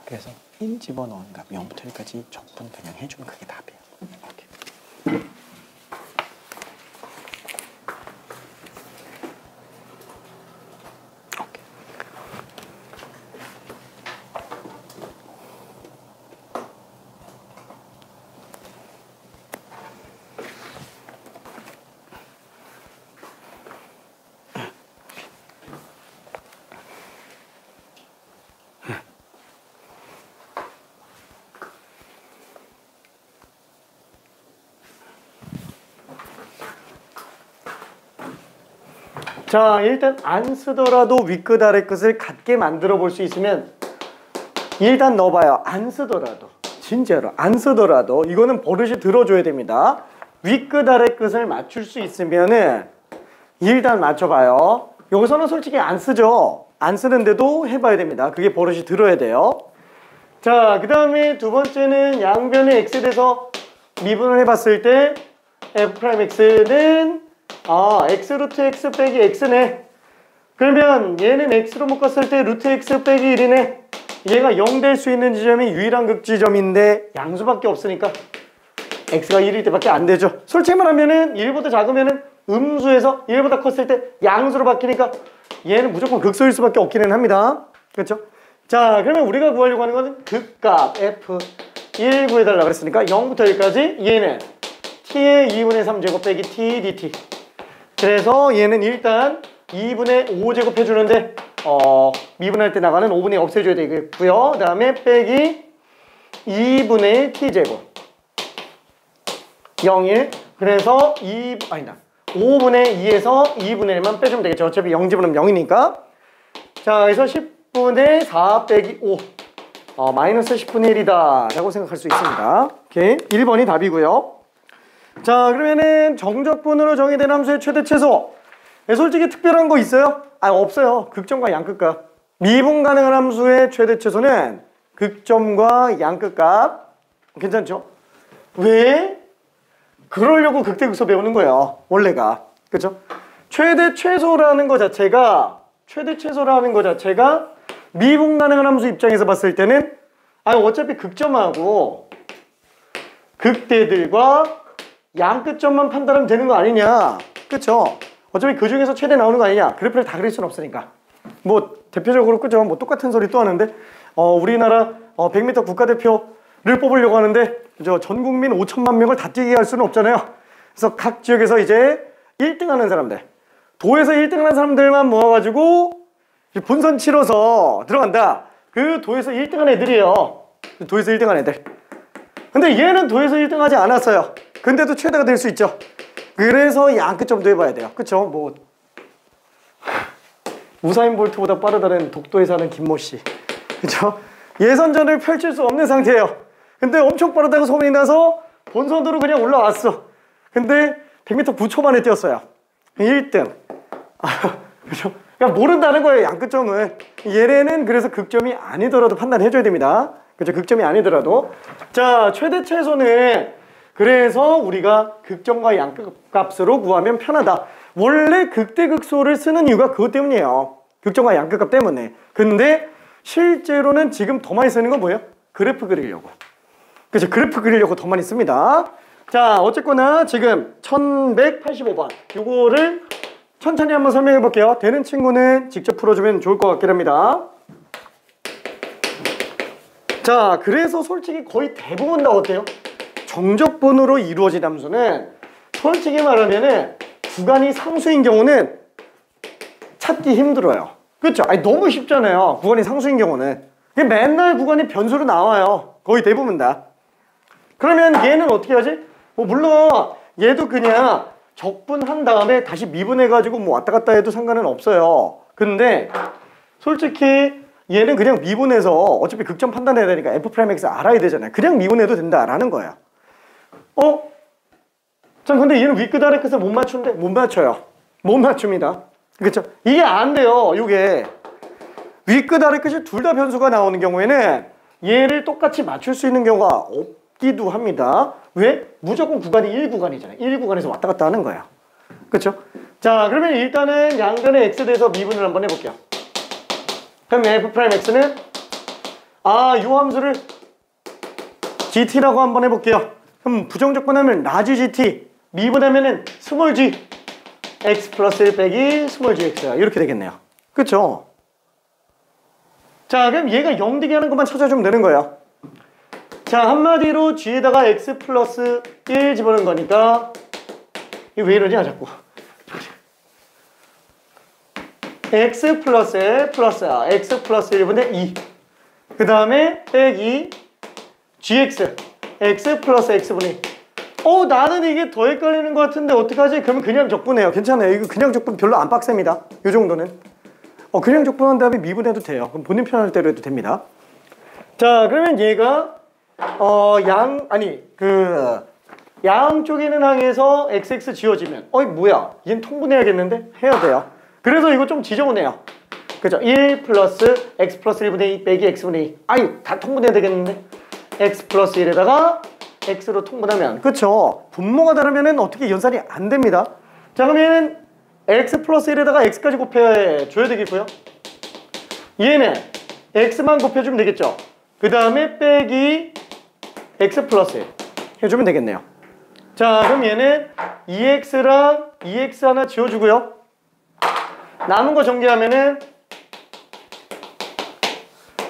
그래서 1 집어넣은 값 0부터 1까지 적분 그냥 해주면 그게 답이에요. 이렇게. 자, 일단 안 쓰더라도 윗끝 아래 끝을 같게 만들어 볼 수 있으면 일단 넣어봐요. 안 쓰더라도, 진짜로 안 쓰더라도 이거는 버릇이 들어줘야 됩니다. 윗끝 아래 끝을 맞출 수 있으면은 일단 맞춰봐요. 여기서는 솔직히 안 쓰죠. 안 쓰는데도 해봐야 됩니다. 그게 버릇이 들어야 돼요. 자, 그 다음에 두 번째는 양변의 x에 대해서 미분을 해봤을 때 f'x는 x 루트 x 빼기 x네. 그러면 얘는 x로 묶었을 때 루트 x 빼기 1이네. 얘가 0 될 수 있는 지점이 유일한 극지점인데 양수밖에 없으니까 x가 1일 때밖에 안 되죠. 솔직히 말하면은 1보다 작으면은 음수에서 1보다 컸을 때 양수로 바뀌니까 얘는 무조건 극소일 수밖에 없기는 합니다. 그렇죠? 자, 그러면 우리가 구하려고 하는 거는 극값 f1 구해달라고 그랬으니까 0부터 1까지 얘는 t의 2분의 3제곱 빼기 t dt. 그래서 얘는 일단 2분의 5제곱 해주는데 미분할 때 나가는 5분의 없애줘야 되겠고요. 그 다음에 빼기 2분의 t제곱 0일. 그래서 5분의 2에서 2분의 1만 빼주면 되겠죠. 어차피 0 집어넣으면 0이니까. 자, 그래서 10분의 4 빼기 5 마이너스 10분의 1이다 라고 생각할 수 있습니다. 오케이, 1번이 답이고요. 자, 그러면은 정적분으로 정의된 함수의 최대 최소. 솔직히 특별한 거 있어요? 없어요. 극점과 양끝값. 미분 가능한 함수의 최대 최소는 극점과 양끝값. 괜찮죠? 왜? 그러려고 극대극소 배우는 거예요. 원래가. 그죠? 최대 최소라는 거 자체가 미분 가능한 함수 입장에서 봤을 때는 어차피 극점하고 극대들과 양끝점만 판단하면 되는 거 아니냐. 그쵸? 어차피 그 중에서 최대 나오는 거 아니냐. 그래프를 다 그릴 수는 없으니까. 뭐 대표적으로 그죠? 뭐 똑같은 소리 또 하는데 우리나라 100m 국가대표를 뽑으려고 하는데 그죠? 전 국민 5천만 명을 다 뛰게 할 수는 없잖아요. 그래서 각 지역에서 이제 1등 하는 사람들, 도에서 1등 하는 사람들만 모아가지고 본선 치러서 들어간다. 그 도에서 1등 한 애들이에요. 도에서 1등 한 애들. 근데 얘는 도에서 1등 하지 않았어요. 근데도 최대가 될 수 있죠. 그래서 양끝점도 해봐야 돼요. 그쵸? 뭐 우사인 볼트보다 빠르다는 독도에 사는 김모씨. 그쵸? 예선전을 펼칠 수 없는 상태예요. 근데 엄청 빠르다고 소문이 나서 본선으로 그냥 올라왔어. 근데 100m 9초 만에 뛰었어요. 1등. 그죠? 그러니까 모른다는 거예요, 양끝점은. 얘네는 그래서 극점이 아니더라도 판단해줘야 됩니다. 그죠? 극점이 아니더라도. 자, 최대 최소는 그래서 우리가 극점과 양끝값으로 구하면 편하다. 원래 극대극소를 쓰는 이유가 그것 때문이에요. 극점과 양끝값 때문에. 근데 실제로는 지금 더 많이 쓰는 건 뭐예요? 그래프 그리려고. 그죠? 그래프 그리려고 더 많이 씁니다. 자, 어쨌거나 지금 1185번 요거를 천천히 한번 설명해 볼게요. 되는 친구는 직접 풀어주면 좋을 것 같긴 합니다. 자, 그래서 솔직히 거의 대부분 다 어때요? 정적분으로 이루어진 함수는 솔직히 말하면은 구간이 상수인 경우는 찾기 힘들어요. 그렇죠? 너무 쉽잖아요. 구간이 상수인 경우는. 맨날 구간이 변수로 나와요. 거의 대부분 다. 그러면 얘는 어떻게 하지? 물론 얘도 그냥 적분한 다음에 다시 미분해가지고 뭐 왔다 갔다 해도 상관은 없어요. 근데 솔직히 얘는 그냥 미분해서 어차피 극점 판단해야 되니까 F'X 알아야 되잖아요. 그냥 미분해도 된다라는 거예요. 자, 근데 얘는 윗끝 아래 끝을 못 맞추는데? 못 맞춰요. 못 맞춥니다. 그렇죠? 이게 안 돼요. 이게 윗끝 아래 끝이 둘 다 변수가 나오는 경우에는 얘를 똑같이 맞출 수 있는 경우가 없기도 합니다. 왜? 무조건 구간이 1구간이잖아요. 1구간에서 왔다 갔다 하는 거예요. 그렇죠? 자, 그러면 일단은 양변의 x에 대해서 미분을 한번 해볼게요. 그럼 f'x는 이 함수를 gt라고 한번 해볼게요. 그럼 부정적분하면 라지 gt, 미분하면은 스몰 g, x 플러스 1 빼기 스몰 gx야. 이렇게 되겠네요. 그쵸? 자, 그럼 얘가 0 되게 하는 것만 찾아주면 되는 거예요. 자, 한마디로 g에다가 x 플러스 1 집어넣은 거니까 이거 왜 이러냐 자꾸. x 플러스 1 플러스 x 플러스 1분의 2. 그 다음에 빼기 gx x 플러스 x분의 나는 이게 더 헷갈리는 것 같은데 어떡하지? 그러면 그냥 적분해요. 괜찮아요. 이거 그냥 적분 별로 안 빡셉니다. 이 정도는. 그냥 적분한 다음에 미분해도 돼요. 그럼 본인 편할 대로 해도 됩니다. 자, 그러면 얘가 양 쪽에는 항에서 xx 지워지면 뭐야? 얘는 통분해야겠는데? 해야 돼요. 그래서 이거 좀 지저분해요. 그죠? 1 플러스 x 플러스 1분의 2 빼기 x분의 2. 다 통분해야 되겠는데? x 플러스 1에다가 x로 통분하면, 그쵸? 분모가 다르면은 어떻게 연산이 안 됩니다. 자, 그러면 x 플러스 1에다가 x까지 곱해줘야 되겠고요. 얘는 x만 곱해주면 되겠죠? 그 다음에 빼기 x 플러스 1 해주면 되겠네요. 자, 그럼 얘는 2x랑 2x 하나 지워주고요. 남은 거 정리하면은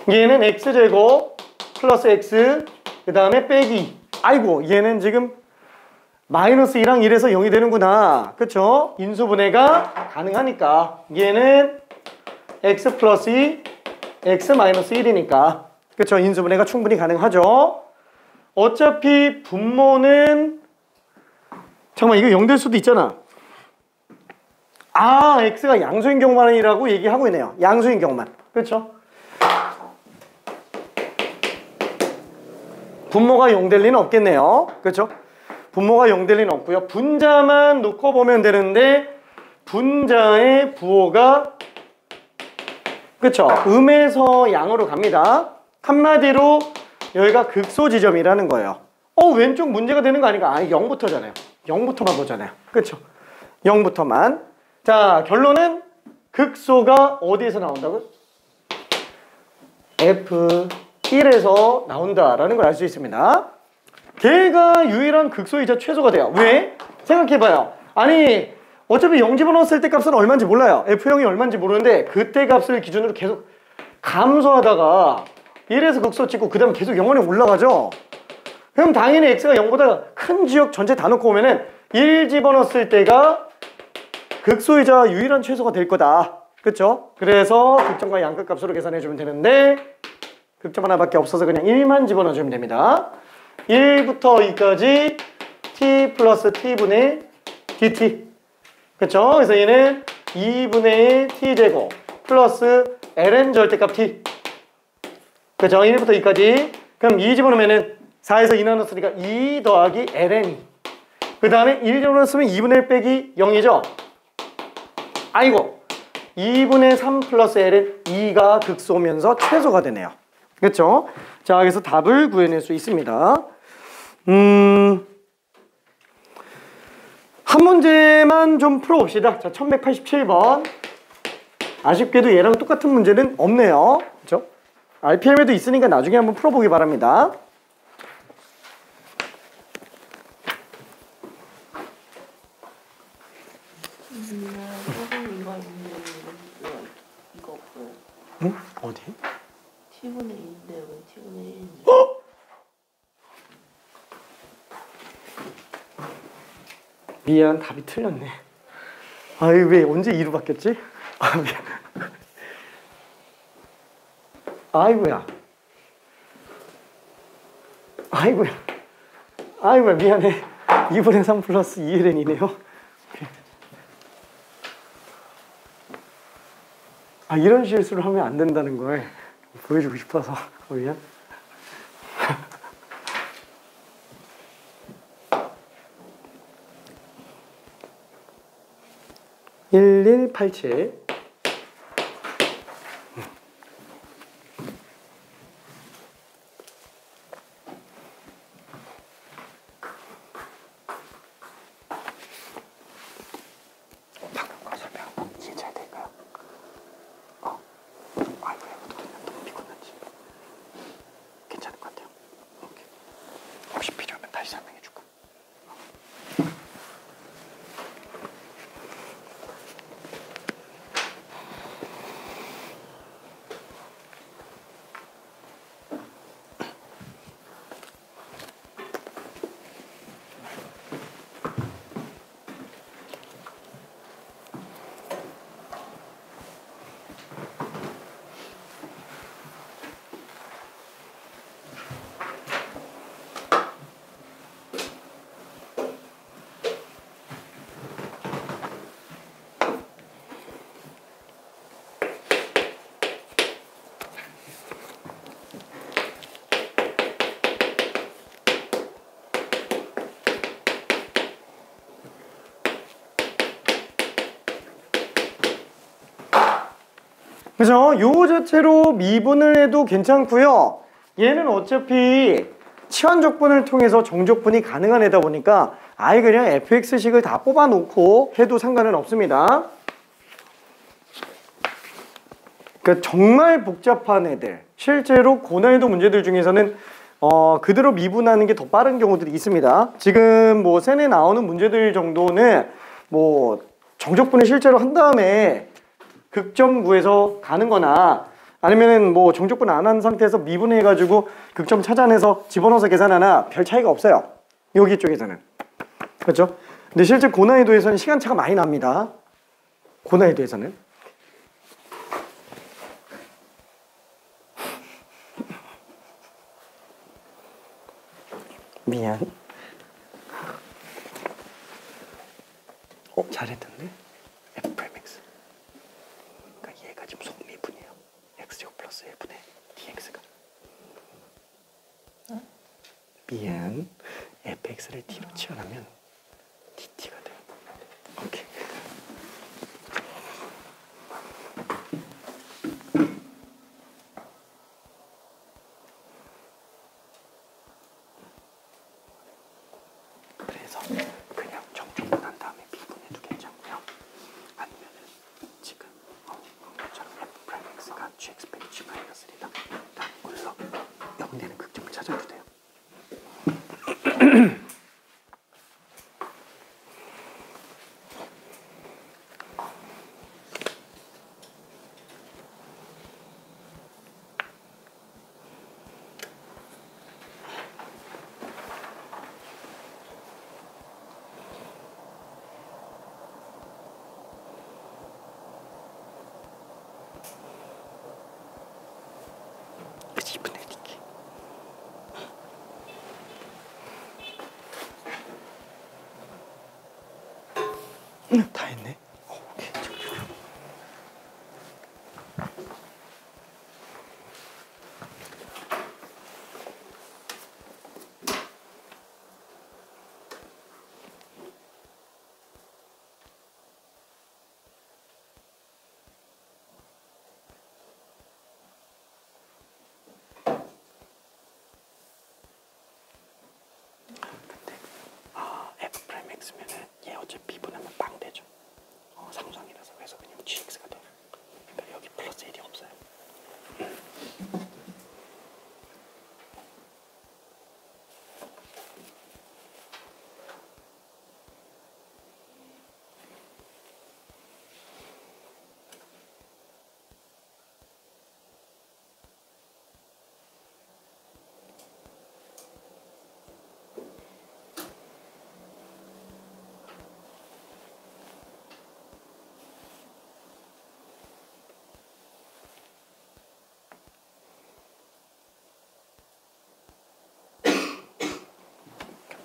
얘는 x제곱 플러스 x 그 다음에 빼기, 아이고 얘는 지금 마이너스 2랑 1에서 0이 되는구나. 그쵸? 인수분해가 가능하니까 얘는 x 플러스 2 x 마이너스 1이니까, 그쵸? 인수분해가 충분히 가능하죠. 어차피 분모는 잠깐만, 이거 0 될 수도 있잖아. x가 양수인 경우만이라고 얘기하고 있네요. 양수인 경우만. 그렇죠? 분모가 0 될 리는 없겠네요. 그렇죠? 분모가 0 될 리는 없고요. 분자만 놓고 보면 되는데 분자의 부호가, 그렇죠? 음에서 양으로 갑니다. 한마디로 여기가 극소 지점이라는 거예요. 왼쪽 문제가 되는 거 아닌가? 0부터잖아요. 0부터만 보잖아요. 그렇죠? 0부터만. 자, 결론은 극소가 어디에서 나온다고요? F1에서 나온다라는 걸 알 수 있습니다. 걔가 유일한 극소이자 최소가 돼요. 왜? 생각해봐요. 아니, 어차피 0 집어넣었을 때 값은 얼마인지 몰라요. F0이 얼마인지 모르는데 그때 값을 기준으로 계속 감소하다가 1에서 극소 찍고 그 다음에 계속 영원히 올라가죠. 그럼 당연히 x가 0보다 큰 지역 전체 다 놓고 오면은 1 집어넣었을 때가 극소이자 유일한 최소가 될 거다. 그쵸? 그래서 극점과 양극값으로 계산해주면 되는데 극점 하나밖에 없어서 그냥 1만 집어넣어주면 됩니다. 1부터 2까지 t 플러스 t분의 dt. 그쵸? 그래서 얘는 2분의 t제곱 플러스 ln 절대값 t. 그쵸? 1부터 2까지. 그럼 2 집어넣으면은 4에서 2 나눴으니까 2 더하기 ln이. 그 다음에 1 집어넣었으면 2분의 1 빼기 0이죠? 아이고, 2분의 3 플러스 ln 2가 극소면서 최소가 되네요. 그렇죠? 자, 그래서 답을 구해낼 수 있습니다. 한 문제만 좀 풀어봅시다. 자, 1187번. 아쉽게도 얘랑 똑같은 문제는 없네요. 그렇죠? RPM에도 있으니까 나중에 한번 풀어보기 바랍니다. 이거 없어요. 응? 어디? t분의 2인데 왜 t분의 1인데? 미안, 답이 틀렸네. 아유, 왜 언제 2로 바뀌었지? 미안. 아이고야. 아이고야, 미안해. 2분의 3 플러스 2ln이네요. 이런 실수를 하면 안 된다는 걸 보여주고 싶어서. 미안. (1187) 방금과 설명 이해 잘 될까요? 아이고, 너무 피곤한지 괜찮은 것 같아요. 오케이. 혹시 필요하면 다시 설명해 줄까? 그죠? 요 자체로 미분을 해도 괜찮고요. 얘는 어차피 치환적분을 통해서 정적분이 가능한 애다 보니까 아예 그냥 fx식을 다 뽑아놓고 해도 상관은 없습니다. 그러니까 정말 복잡한 애들, 실제로 고난이도 문제들 중에서는 그대로 미분하는 게 더 빠른 경우들이 있습니다. 지금 뭐 세내 나오는 문제들 정도는 뭐 정적분을 실제로 한 다음에 극점 구해서 가는 거나 아니면은 뭐 정적분 안 한 상태에서 미분해가지고 극점 찾아내서 집어넣어서 계산하나 별 차이가 없어요. 여기 쪽에서는. 그렇죠? 근데 실제 고난이도에서는 시간차가 많이 납니다. 고난이도에서는. 미안. 잘했던데? f'x. 그러니까 얘가 지금 속미분이에요. x제곱 플러스 1분의 dx가. 미안. fx를 t로 치환하면 dt가 돼요. 오케이. 그래서 그냥 정적분 한 다음에 미분해도 괜찮고요. 아니면은 지금 처럼 f'x가 gx 빼기 g 마이너스 1이다. 다 이걸로 0되는 극점을 찾아도 돼요. 그치, 2분의 dk. 다 했네. 오케이. f'x면은 얘 어차피 분하면 빵 되죠. 상수항이라서. 그래서 그냥 gx가 돼요. 그러니까 여기 플러스 1이 없어요.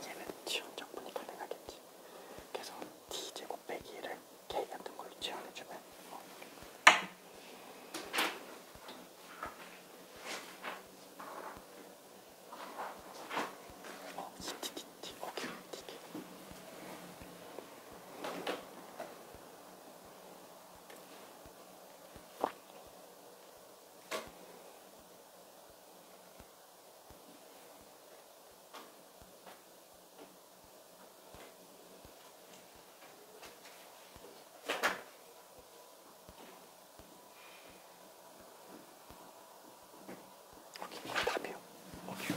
얘는 치환적분이 가능하겠지. 그래서 t제곱 빼기 1을 k 같은 걸로 치환해주면 dt 오케이 dk. 오케이, 답이요. 오케이,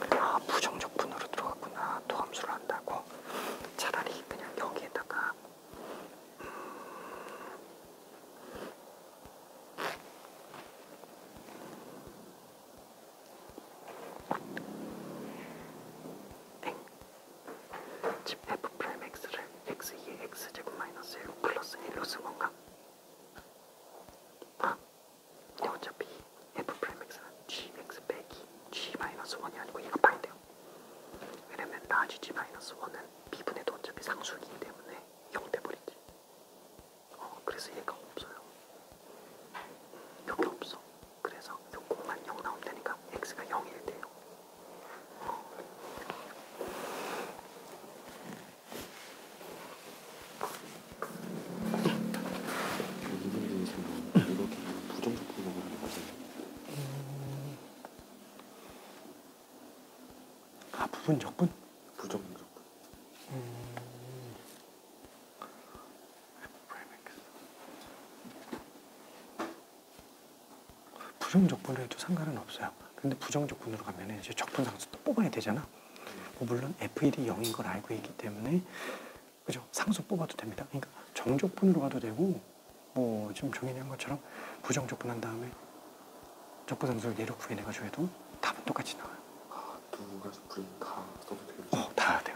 답. 부정적분으로 들어갔구나. 도함수를 한다고. 차라리 그냥 여기에다가 지금 f'x를 x2의 x제곱 마이너스 1 플러스 1로 쓴 건가? 근데 어차피 f'x는 gx 빼기 g 마이너스 1이 아니고 얘가 파이 돼요. 왜냐면 라지 g 마이너스 1은 미분해도 어차피 상수이기 때문에 0 돼버리지. 그래서 얘가 없어요. 여기 없어. 그래서 요 공만 0 나오면 되니까 x가 0일 돼요. 부분 적분? 부정적분. 부정적분으로 해도 상관은 없어요. 근데 부정적분으로 가면 이제 적분상수 또 뽑아야 되잖아. 뭐 물론 F1이 0인 걸 알고 있기 때문에 그죠? 상수 뽑아도 됩니다. 그러니까 정적분으로 가도 되고 뭐 지금 정현이 한 것처럼 부정적분 한 다음에 적분상수를 예로 구해내가지고 해도 답은 똑같이 나와요. 아, 두 가지 풀이 다 써도 되겠죠? 다 돼요.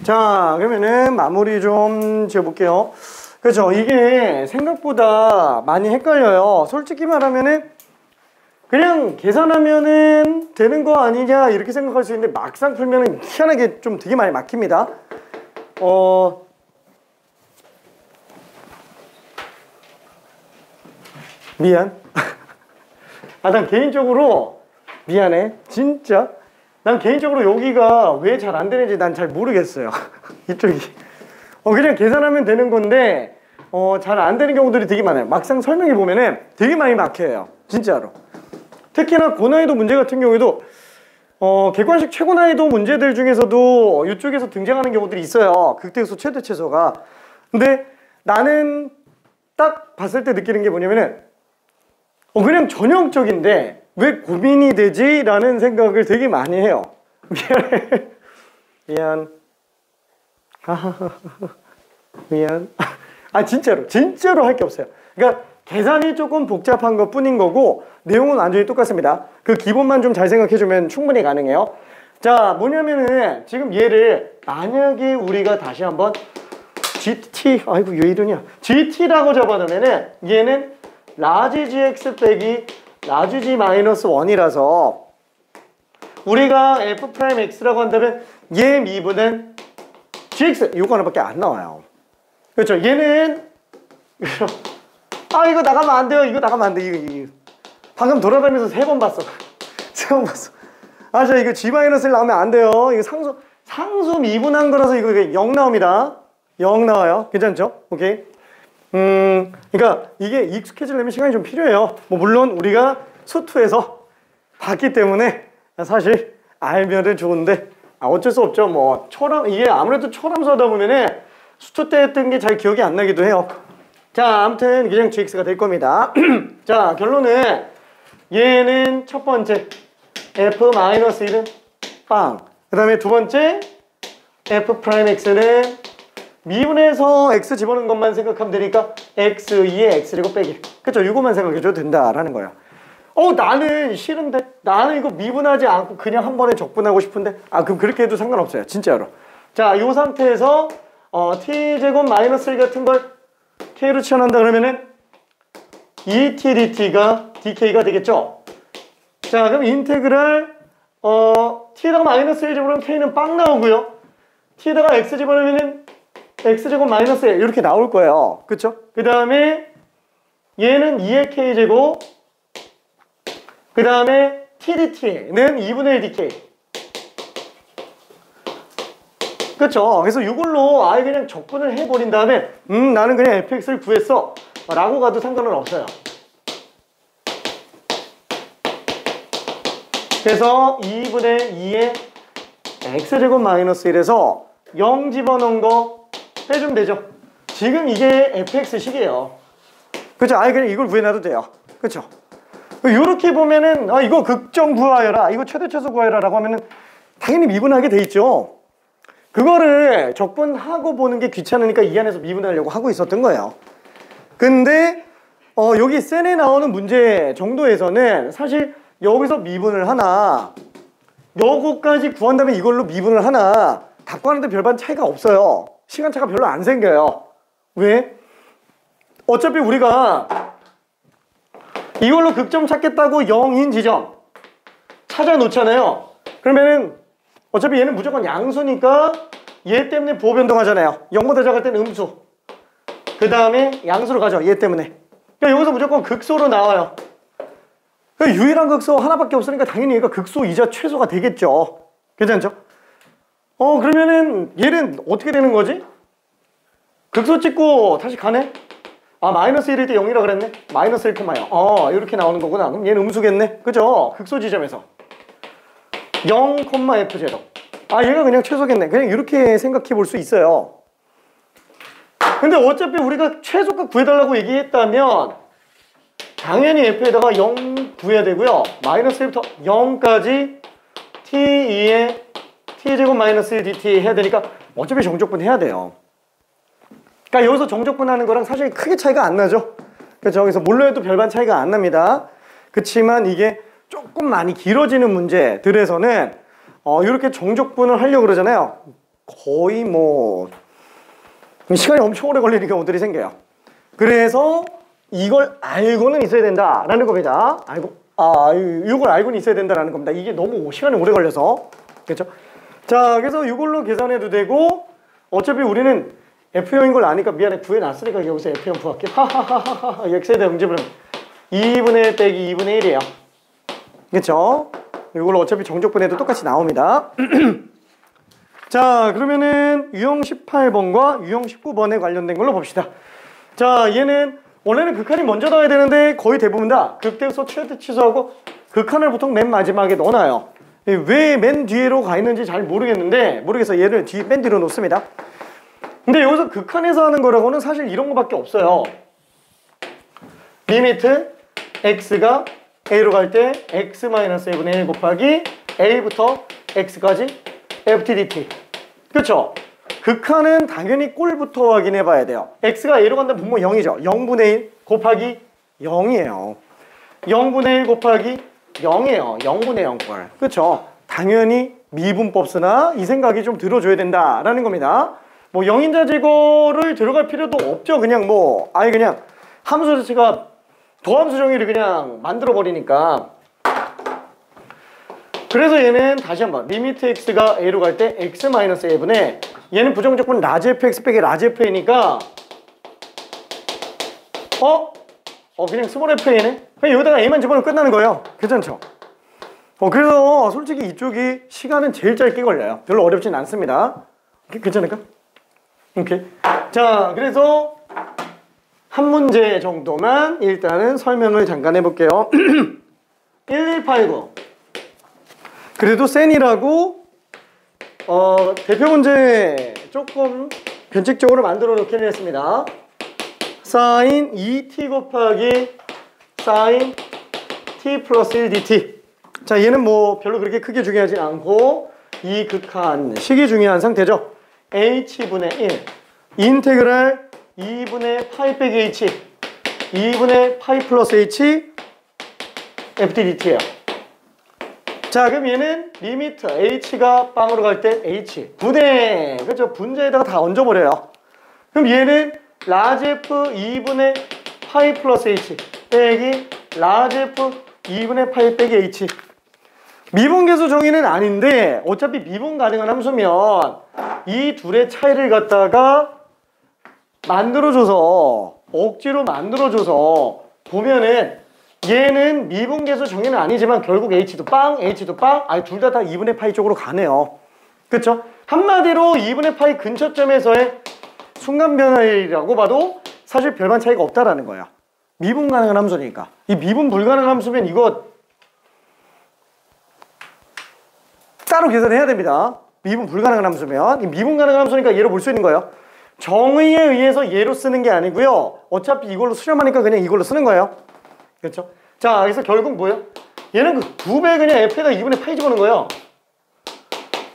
자, 그러면은 마무리 좀 지어볼게요. 그죠? 이게 생각보다 많이 헷갈려요. 솔직히 말하면은 그냥 계산하면은 되는 거 아니냐 이렇게 생각할 수 있는데 막상 풀면은 희한하게 좀 되게 많이 막힙니다. 미안. 아, 난 개인적으로 미안해. 진짜. 난 개인적으로 여기가 왜 잘 안 되는지 난 잘 모르겠어요. 이쪽이. 그냥 계산하면 되는 건데 잘 안 되는 경우들이 되게 많아요. 막상 설명해 보면은 되게 많이 막혀요. 진짜로. 특히나 고난이도 문제 같은 경우에도 객관식 최고 난이도 문제들 중에서도 이쪽에서 등장하는 경우들이 있어요. 극대수 최대 최소가. 근데 나는 딱 봤을 때 느끼는 게 뭐냐면은 그냥 전형적인데 왜 고민이 되지? 라는 생각을 되게 많이 해요. 미안해. 미안. 미안. 아, 진짜로 할 게 없어요. 그러니까 계산이 조금 복잡한 것 뿐인 거고 내용은 완전히 똑같습니다. 그 기본만 좀 잘 생각해주면 충분히 가능해요. 자, 뭐냐면은 지금 얘를 만약에 우리가 다시 한번 GT, 아이고 왜 이러냐, GT라고 잡아놓으면은 얘는 라지 GX 빼기 라지 G 마이너스 1이라서 우리가 F'X라고 한다면 얘 미분은 GX 요거 하나밖에 안 나와요. 그렇죠? 얘는 이거 나가면 안 돼요. 이거 나가면 안 돼. 이거. 방금 돌아다니면서 3번 봤어. 3번 봤어. 자, 이거 G 마이너스를 나오면 안 돼요. 이거 상수 미분한 거라서 이거 0 나옵니다. 0 나와요. 괜찮죠? 오케이. 그러니까 이게 익숙해지려면 시간이 좀 필요해요. 뭐 물론 우리가 수투에서 봤기 때문에 사실 알면은 좋은데 어쩔 수 없죠. 뭐 이게 아무래도 초람수 하다 보면은 수투 때 했던 게 잘 기억이 안 나기도 해요. 자, 아무튼 그냥 GX가 될 겁니다. 자, 결론은 얘는 첫 번째 F-1은 빵. 그 다음에 두 번째 F'X는 미분해서 X 집어넣은 것만 생각하면 되니까 X2에 X제곱 빼기. 그쵸? 이것만 생각해줘도 된다라는 거예요. 나는 싫은데? 나는 이거 미분하지 않고 그냥 한 번에 적분하고 싶은데? 그럼 그렇게 해도 상관없어요. 진짜로. 자, 이 상태에서 T제곱 마이너스 1 같은 걸 K로 치환한다 그러면은 2T dT가 DK가 되겠죠? 자, 그럼 인테그랄 T에다가 마이너스 1 집어넣으면 K는 빵 나오고요. T에다가 X 집어넣으면은 X제곱 마이너스 1 이렇게 나올 거예요. 그쵸? 그 다음에 얘는 2의 K제곱, 그 다음에 TDT는 2분의 1 DK. 그쵸? 그래서 이걸로 아예 그냥 적분을 해버린 다음에 나는 그냥 fx를 구했어 라고 가도 상관은 없어요. 그래서 2분의 2의 x제곱 마이너스 1에서 0 집어넣은 거 빼주면 되죠. 지금 이게 fx식이에요. 그쵸? 아예 그냥 이걸 구해놔도 돼요. 그쵸? 요렇게 보면은 이거 극정 구하여라, 이거 최대 최소 구하여라 라고 하면은 당연히 미분하게 돼 있죠. 그거를 적분하고 보는 게 귀찮으니까 이 안에서 미분하려고 하고 있었던 거예요. 근데 여기 센에 나오는 문제 정도에서는 사실 여기서 미분을 하나, 요거까지 구한다면 이걸로 미분을 하나, 답 구하는데 별반 차이가 없어요. 시간차가 별로 안 생겨요. 왜? 어차피 우리가 이걸로 극점 찾겠다고 0인 지점 찾아 놓잖아요. 그러면은 어차피 얘는 무조건 양수니까 얘 때문에 부호 변동하잖아요. 0보다 작을 때는 음수. 그 다음에 양수로 가죠. 얘 때문에. 그러니까 여기서 무조건 극소로 나와요. 그러니까 유일한 극소 하나밖에 없으니까 당연히 얘가 극소이자 최소가 되겠죠. 괜찮죠? 그러면은 얘는 어떻게 되는 거지? 극소 찍고 다시 가네? 아, 마이너스 1일 때 0이라 그랬네? 마이너스 1,0. 이렇게 나오는 거구나. 그럼 얘는 음수겠네? 그죠? 극소 지점에서 0,f0. 아, 얘가 그냥 최소겠네. 그냥 이렇게 생각해 볼 수 있어요. 근데 어차피 우리가 최소값 구해달라고 얘기했다면 당연히 f에다가 0 구해야 되고요. 마이너스 1부터 0까지 t2에 t제곱 마이너스 1 dt 해야 되니까 어차피 정적분 해야 돼요. 그러니까 여기서 정적분 하는 거랑 사실 크게 차이가 안 나죠. 그렇죠? 그래서 뭘로 해도 별반 차이가 안 납니다. 그렇지만 이게 조금 많이 길어지는 문제들에서는 이렇게 정적분을 하려고 그러잖아요. 거의 뭐 시간이 엄청 오래 걸리는 경우들이 생겨요. 그래서 이걸 알고는 있어야 된다라는 겁니다. 이걸 알고는 있어야 된다라는 겁니다. 이게 너무 시간이 오래 걸려서. 그렇죠? 자, 그래서 이걸로 계산해도 되고 어차피 우리는 F형인 걸 아니까 미안해 구해놨으니까 여기서 F형 구할게. 하하하하하. X에 대한 응집은 2분의 1 빼기 2분의 1이에요. 그렇죠? 이걸로 어차피 정적분해도 똑같이 나옵니다. 자, 그러면은 유형 18번과 유형 19번에 관련된 걸로 봅시다. 자, 얘는 원래는 극한이 먼저 나와야 되는데 거의 대부분 다 극대소 최대 취소하고 극한을 보통 맨 마지막에 넣어놔요. 왜 맨 뒤로 가 있는지 잘 모르겠어서 얘를 맨 뒤로 놓습니다. 근데 여기서 극한에서 하는 거라고는 사실 이런 거밖에 없어요. 리미트 x가 a로 갈 때 x-a분의 1 곱하기 a부터 x까지 ft dt. 그렇죠? 극한은 당연히 꼴부터 확인해 봐야 돼요. x가 a로 간다면 분모 0이죠. 0분의 1 곱하기 0이에요. 0분의 1 곱하기 0이에요. 0분의 0꼴. 그렇죠? 당연히 미분법 쓰나 이 생각이 좀 들어줘야 된다라는 겁니다. 뭐 0인자 제거를 들어갈 필요도 없죠. 그냥 뭐 아예 그냥 함수 자체가 도함수 정의를 그냥 만들어 버리니까. 그래서 얘는 다시 한번 리미트 x가 a로 갈 때 x-a분의 얘는 부정적분 라지 fx 빼기 라지 fa니까 그냥 스몰 fa네. 그냥 여기다가 a만 집어넣으면 끝나는 거예요. 괜찮죠? 그래서 솔직히 이쪽이 시간은 제일 짧게 걸려요. 별로 어렵진 않습니다. 괜찮을까? 오케이. 자, 그래서 한 문제 정도만 일단은 설명을 잠깐 해볼게요. 1189. 그래도 센이라고 대표 문제 조금 변칙적으로 만들어 놓긴 했습니다. sin 2t 곱하기 sin t 플러스 1dt. 자, 얘는 뭐 별로 그렇게 크게 중요하지 않고 이 극한 식이 중요한 상태죠. h분의 1 인테그랄 2분의 파이 빼기 h 2분의 파이 플러스 h ftdt예요. 자, 그럼 얘는 리미트 h가 빵으로 갈 때 h 분해, 그렇죠? 분자에다가 다 얹어버려요. 그럼 얘는 라지 f 2분의 파이 플러스 h 빼기 라지 f 2분의 파이 빼기 h. 미분계수 정의는 아닌데 어차피 미분 가능한 함수면 이 둘의 차이를 갖다가 만들어줘서 억지로 만들어줘서 보면은 얘는 미분계수 정의는 아니지만 결국 h도 빵, h도 빵, 둘 다 2분의 파이 쪽으로 가네요. 그쵸? 한마디로 2분의 파이 근처점에서의 순간 변화율이라고 봐도 사실 별반 차이가 없다라는 거야. 미분 가능한 함수니까. 이 미분 불가능한 함수면 이거 따로 계산해야 됩니다. 미분 불가능한 함수면. 이 미분 가능한 함수니까 얘로 볼 수 있는 거예요. 정의에 의해서 얘로 쓰는 게 아니고요. 어차피 이걸로 수렴하니까 그냥 이걸로 쓰는 거예요. 그렇죠? 자, 그래서 결국 뭐예요? 얘는 그 2배 그냥 f에다 2분의 파이 집어넣은 거예요.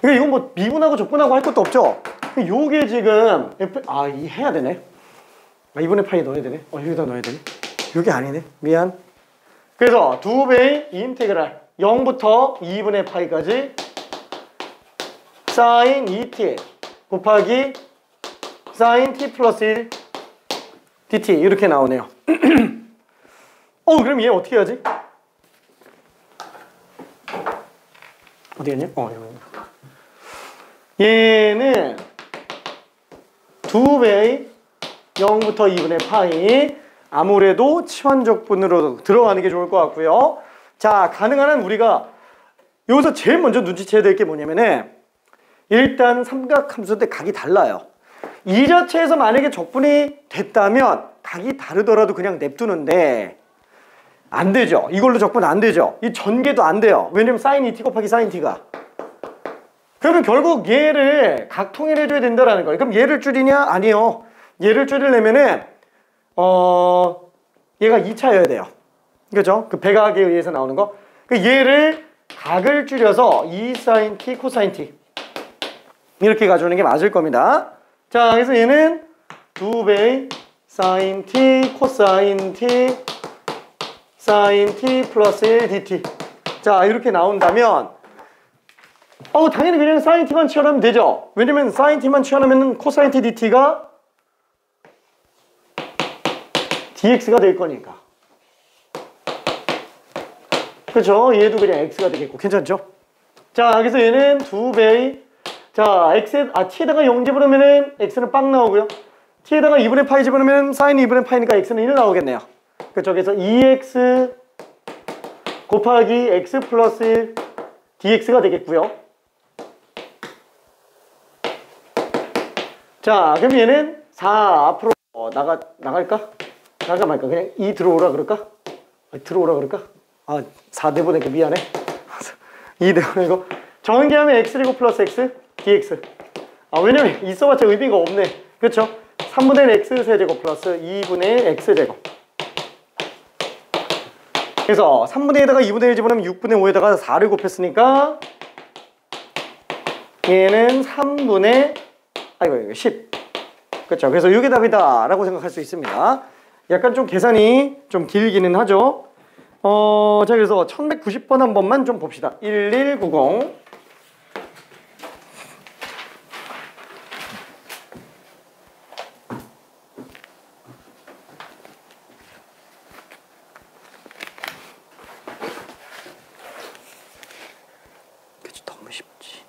그러니까 이건 뭐 미분하고 적분하고 할 것도 없죠. 요게 지금 이 해야 되네. 2분의 파이 넣어야 되네. 여기다 넣어야 되네. 요게 아니네. 미안. 그래서 2배의 인테그랄 0부터 2분의 파이까지 sin 2t 곱하기 sin t 플러스 1 dt 이렇게 나오네요. 그럼 얘 어떻게 하지? 어디 갔냐? 여기. 얘는 2배의 0부터 2분의 파이 아무래도 치환적분으로 들어가는 게 좋을 것 같고요. 자, 가능한 한 우리가 여기서 제일 먼저 눈치채야 될 게 뭐냐면은 일단 삼각함수인데 각이 달라요. 이 자체에서 만약에 적분이 됐다면 각이 다르더라도 그냥 냅두는데 안 되죠. 이걸로 적분 안 되죠. 이 전개도 안 돼요. 왜냐면 sin 2t 곱하기 sin t가. 그러면 결국 얘를 각 통일해줘야 된다라는 거예요. 그럼 얘를 줄이냐? 아니요. 얘를 줄이려면은 얘가 2차여야 돼요. 그죠? 그 배각에 의해서 나오는 거. 그 얘를 각을 줄여서 2 sin t, 코사인 t 이렇게 가져오는 게 맞을 겁니다. 자, 그래서 얘는 2배의 sin t, 코사인 t, sin t 플러스 1 dt. 자, 이렇게 나온다면 당연히 그냥 sin t만 치환하면 되죠. 왜냐면 sin t만 치환하면 코사인 t dt가 dx가 될 거니까. 그렇죠? 얘도 그냥 x가 되겠고 괜찮죠? 자, 그래서 얘는 2배의 t에다가 0 집어넣으면 x는 빵 나오고요. t에다가 2분의 파이 집어넣으면 sin 2분의 파이니까 x는 1 나오겠네요. 그렇죠? 그래서 2x 곱하기 x 플러스 1 dx가 되겠고요. 자, 그럼 얘는 4 앞으로 나갈까? 나가 말까? 그냥 2 들어오라 그럴까? 들어오라 그럴까? 4 내보내고 미안해. 2 내보내고 정의하면 x제곱 플러스 x dx. 왜냐면 있어봤자 의미가 없네. 그렇죠? 3분의 1 x 세제곱 플러스 2분의 1 x제곱. 그래서 3분의 1에다가 2분의 1 집어넣으면 6분의 5에다가 4를 곱했으니까 얘는 3분의 10. 그렇죠? 그래서 이게 답이다 라고 생각할 수 있습니다. 약간 좀 계산이 좀 길기는 하죠. 자, 그래서 1190번 한 번만 좀 봅시다. 1190. 그치, 너무 쉽지.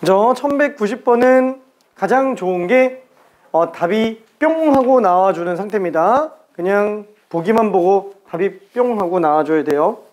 저 1190번은 가장 좋은 게 답이 뿅 하고 나와주는 상태입니다. 그냥 보기만 보고 답이 뿅 하고 나와줘야 돼요.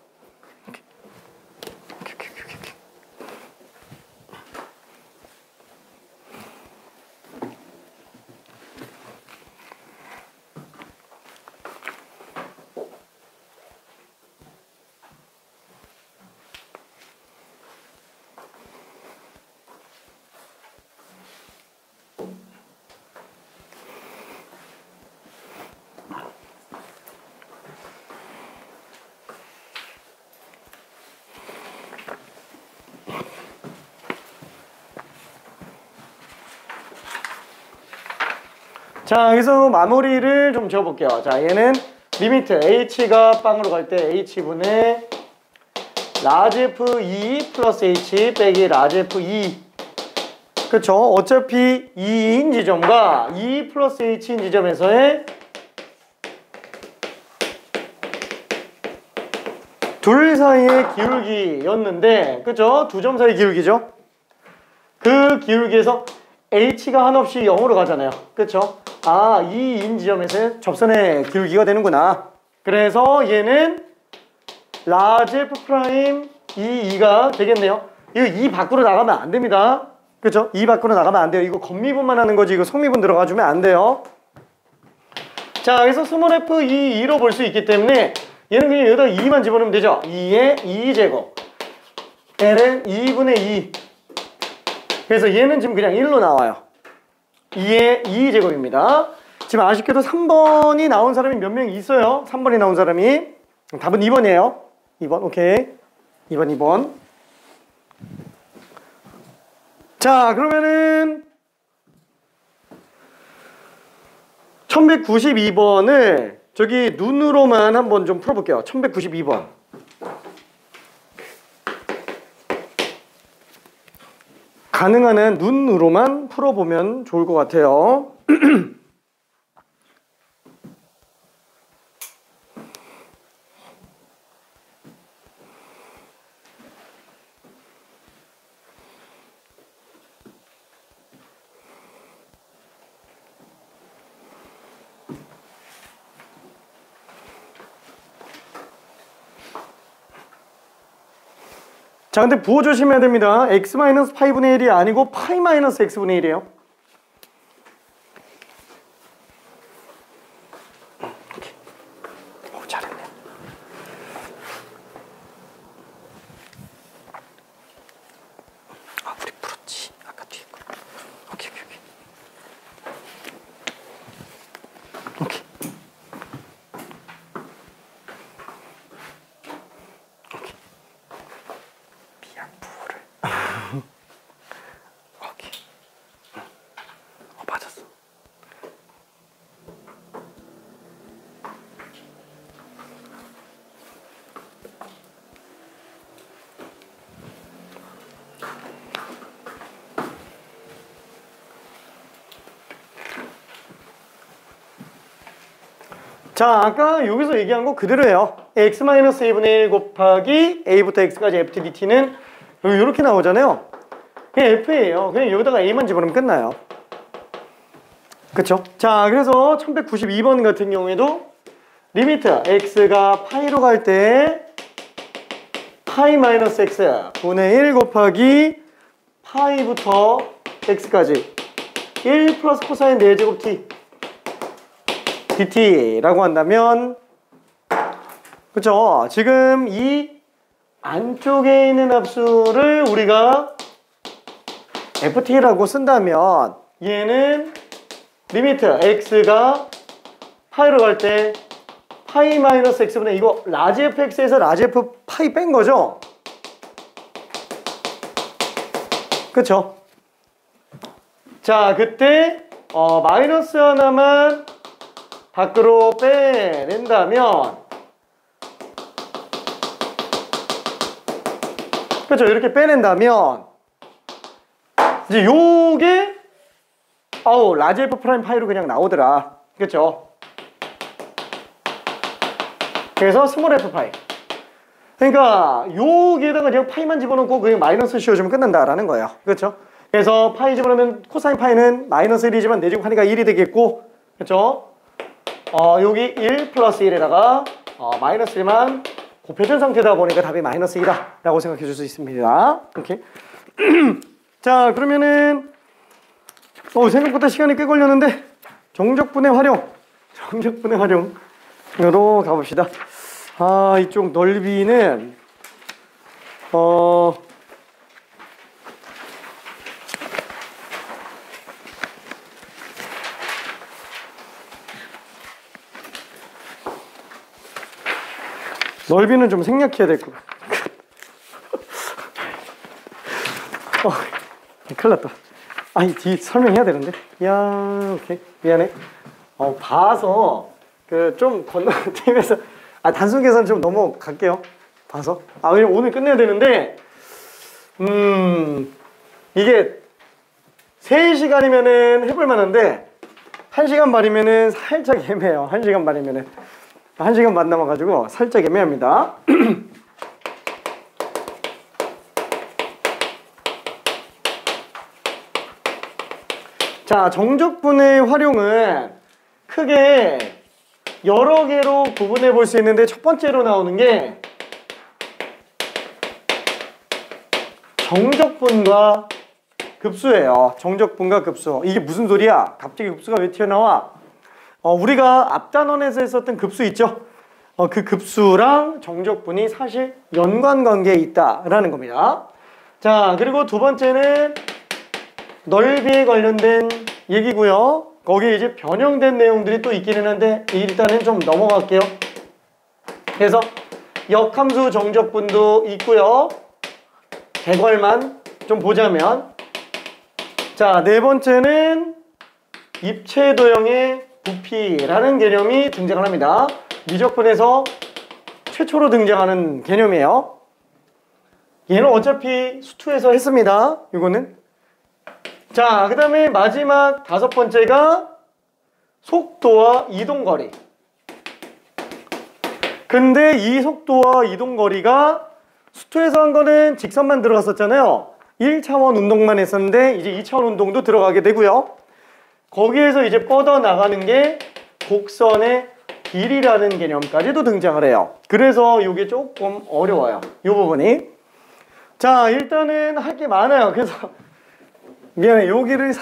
자, 여기서 마무리를 좀 지어볼게요. 자, 얘는 리미트 h가 빵으로 갈 때 h분의 라지 f2 플러스 h 빼기 라지 f2. 그쵸? 어차피 2인 지점과 2 플러스 h인 지점에서의 둘 사이의 기울기였는데, 그쵸? 두 점 사이 기울기죠? 그 기울기에서 h가 한없이 0으로 가잖아요. 그쵸? 아, 2인 지점에서의 접선의 기울기가 되는구나. 그래서 얘는 라지 F 프라임 2가 되겠네요. 이거 2 밖으로 나가면 안 됩니다. 그쵸? 2 밖으로 나가면 안 돼요. 이거 겉미분만 하는 거지, 이거 속미분 들어가주면 안 돼요. 자, 그래서 스몰 f 2로 볼 수 있기 때문에 얘는 그냥 여기다 2만 집어넣으면 되죠. 2의 2제곱. l은 2분의 2. 그래서 얘는 지금 그냥 1로 나와요. 2의 2제곱입니다. 지금 아쉽게도 3번이 나온 사람이 몇 명 있어요. 3번이 나온 사람이. 답은 2번이에요. 2번, 오케이. 2번. 자, 그러면은 1192번을 저기 눈으로만 한번 좀 풀어볼게요. 1192번. 가능한 한 눈으로만 풀어보면 좋을 것 같아요. 자, 근데 부호 조심해야 됩니다. x-파이분의 1이 아니고 파이-x분의 1이에요. 오, 잘했네. 아, 우리 풀었지. 아까 뒤에 거. 오케이. 미안, 부호를. 오케이. 맞았어. 자, 아까 여기서 얘기한 거 그대로예요. x-a분의 1 곱하기 a부터 x까지 ftdt는 여기 이렇게 나오잖아요. 그냥 f예요. 그냥 여기다가 a만 집어넣으면 끝나요. 그쵸? 자, 그래서 1192번 같은 경우에도 리미트 x가 파이로 갈 때 파이-x 분의 1 곱하기 파이부터 x까지 1 플러스 코사인 4제곱 t dt라고 한다면, 그쵸? 지금 이 안쪽에 있는 합수를 우리가 ft라고 쓴다면 얘는 리미트 x가 파이로 갈 때 파이 마이너스 x분의 이거 라지 fx에서 라지 f 파이 뺀 거죠? 그쵸? 자, 그때 마이너스 하나만 밖으로 빼낸다면, 그렇죠? 이렇게 빼낸다면 이제 요게 라지 f 프라임 파이로 그냥 나오더라. 그렇죠? 그래서 스몰 f 파이. 그러니까 여기에다가 그냥 파이만 집어넣고 그냥 마이너스 씌워주면 끝난다라는 거예요. 그렇죠? 그래서 파이 집어넣으면 코사인 파이는 마이너스 1이지만 내제곱 하니까 1이 되겠고, 그렇죠? 여기 1 플러스 1에다가 마이너스 1만 곱해준 상태다 보니까 답이 마이너스 2다 라고 생각해 줄 수 있습니다. 이렇게. 자, 그러면은 생각보다 시간이 꽤 걸렸는데 정적분의 활용으로 가봅시다. 이쪽 넓이는 넓이는 좀 생략해야 될 거. 큰일 났다. 뒤 설명해야 되는데. 오케이. 미안해. 봐서 좀 건너뛰면서 단순 계산 좀 넘어갈게요. 봐서. 왜냐면 오늘 끝내야 되는데 이게 3시간이면은 해볼 만한데 1시간 반이면은 살짝 애매해요. 1시간 반이면은 1시간 반 남아가지고 살짝 애매합니다. 자, 정적분의 활용은 크게 여러 개로 구분해 볼 수 있는데 첫 번째로 나오는 게 정적분과 급수예요. 정적분과 급수. 이게 무슨 소리야? 갑자기 급수가 왜 튀어나와? 우리가 앞단원에서 했었던 급수 있죠? 그 급수랑 정적분이 사실 연관관계에 있다라는 겁니다. 자, 그리고 두 번째는 넓이에 관련된 얘기고요. 거기에 이제 변형된 내용들이 또 있기는 한데 일단은 좀 넘어갈게요. 그래서 역함수 정적분도 있고요. 개괄만 좀 보자면, 자, 네 번째는 입체도형의 부피라는 개념이 등장을 합니다. 미적분에서 최초로 등장하는 개념이에요. 얘는 어차피 수투에서 했습니다. 이거는. 자, 그 다음에 마지막 다섯 번째가 속도와 이동거리. 근데 이 속도와 이동거리가 수투에서 한 거는 직선만 들어갔었잖아요. 1차원 운동만 했었는데 이제 2차원 운동도 들어가게 되고요. 거기에서 이제 뻗어나가는 게 곡선의 길이라는 개념까지도 등장을 해요. 그래서 이게 조금 어려워요. 이 부분이. 자, 일단은 할 게 많아요. 그래서 미안해. 여기를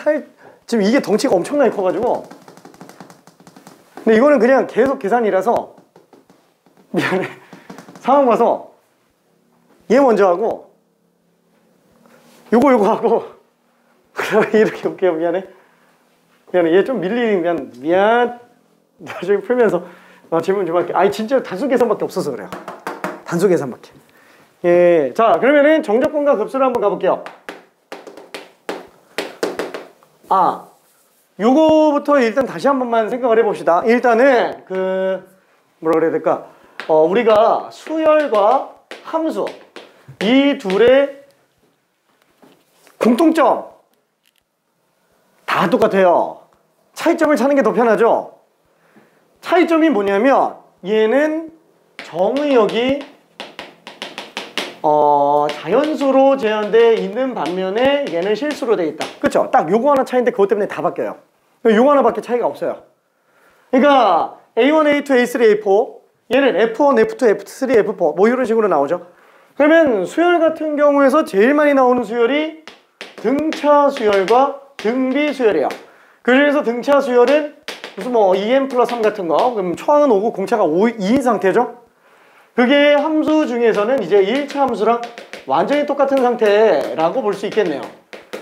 지금 이게 덩치가 엄청나게 커가지고. 근데 이거는 그냥 계속 계산이라서 미안해. 상황 봐서 얘 먼저 하고 요거 하고 그다음에 이렇게 올게요. 미안해. 얘 좀 밀리면 미안. 나중에 풀면서 질문 좀 할게. 아니 진짜 단수 계산밖에 없어서 그래요. 단수 계산밖에. 예, 자 그러면은 정적분과 급수를 한번 가볼게요. 요거부터 일단 다시 한 번만 생각을 해봅시다. 일단은 뭐라 그래야 될까? 우리가 수열과 함수 이 둘의 공통점 다 똑같아요. 차이점을 찾는 게 더 편하죠. 차이점이 뭐냐면 얘는 정의역이 자연수로 제한되어 있는 반면에 얘는 실수로 되어 있다. 그쵸? 딱 요거 하나 차이인데 그것 때문에 다 바뀌어요. 요거 하나밖에 차이가 없어요. 그러니까 A1, A2, A3, A4 얘는 F1, F2, F3, F4 뭐 이런 식으로 나오죠. 그러면 수열 같은 경우에서 제일 많이 나오는 수열이 등차 수열과 등비 수열이에요. 그래서 등차 수열은 무슨 뭐 2n 플러스 3 같은 거, 그럼 초항은 5고 공차가 2인 상태죠. 그게 함수 중에서는 이제 1차 함수랑 완전히 똑같은 상태라고 볼 수 있겠네요.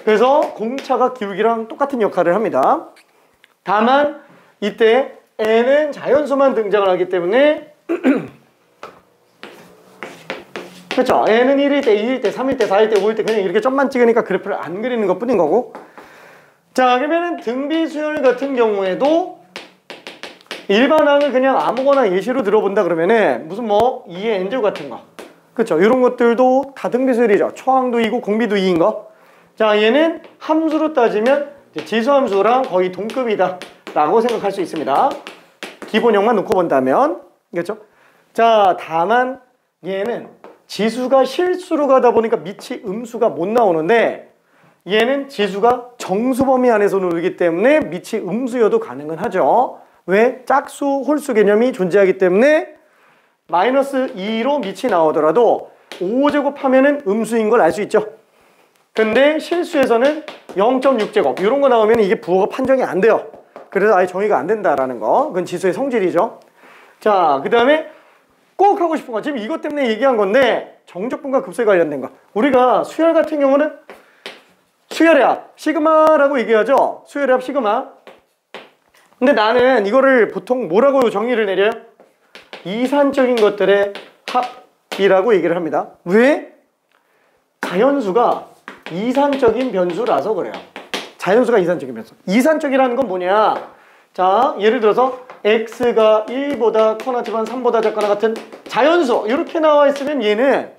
그래서 공차가 기울기랑 똑같은 역할을 합니다. 다만 이때 n은 자연수만 등장을 하기 때문에 그렇죠. n은 1일 때, 2일 때, 3일 때, 4일 때, 5일 때 그냥 이렇게 점만 찍으니까 그래프를 안 그리는 것 뿐인 거고. 자, 그러면은 등비수열 같은 경우에도 일반항을 그냥 아무거나 예시로 들어본다 그러면은 무슨 뭐 2의 n제곱 같은 거, 그렇죠? 이런 것들도 다 등비수열이죠. 초항도 2고 공비도 2인 거. 자, 얘는 함수로 따지면 지수함수랑 거의 동급이다 라고 생각할 수 있습니다. 기본형만 놓고 본다면. 그렇죠? 자, 다만 얘는 지수가 실수로 가다 보니까 밑이 음수가 못 나오는데 얘는 지수가 정수 범위 안에서 놀기 때문에 밑이 음수여도 가능은 하죠. 왜? 짝수, 홀수 개념이 존재하기 때문에 마이너스 2로 밑이 나오더라도 5제곱하면은 음수인 걸 알 수 있죠. 근데 실수에서는 0.6제곱 이런 거 나오면 이게 부호가 판정이 안 돼요. 그래서 아예 정의가 안 된다라는 거. 그건 지수의 성질이죠. 자, 그 다음에 꼭 하고 싶은 거, 지금 이것 때문에 얘기한 건데 정적분과 급수에 관련된 거. 우리가 수열 같은 경우는 수열의 합, 시그마라고 얘기하죠. 수열의 합 시그마. 근데 나는 이거를 보통 뭐라고 정의를 내려요? 이산적인 것들의 합이라고 얘기를 합니다. 왜? 자연수가 이산적인 변수라서 그래요. 자연수가 이산적인 변수. 이산적이라는 건 뭐냐? 자, 예를 들어서 x가 1보다 커나지만 3보다 작거나 같은 자연수 이렇게 나와 있으면 얘는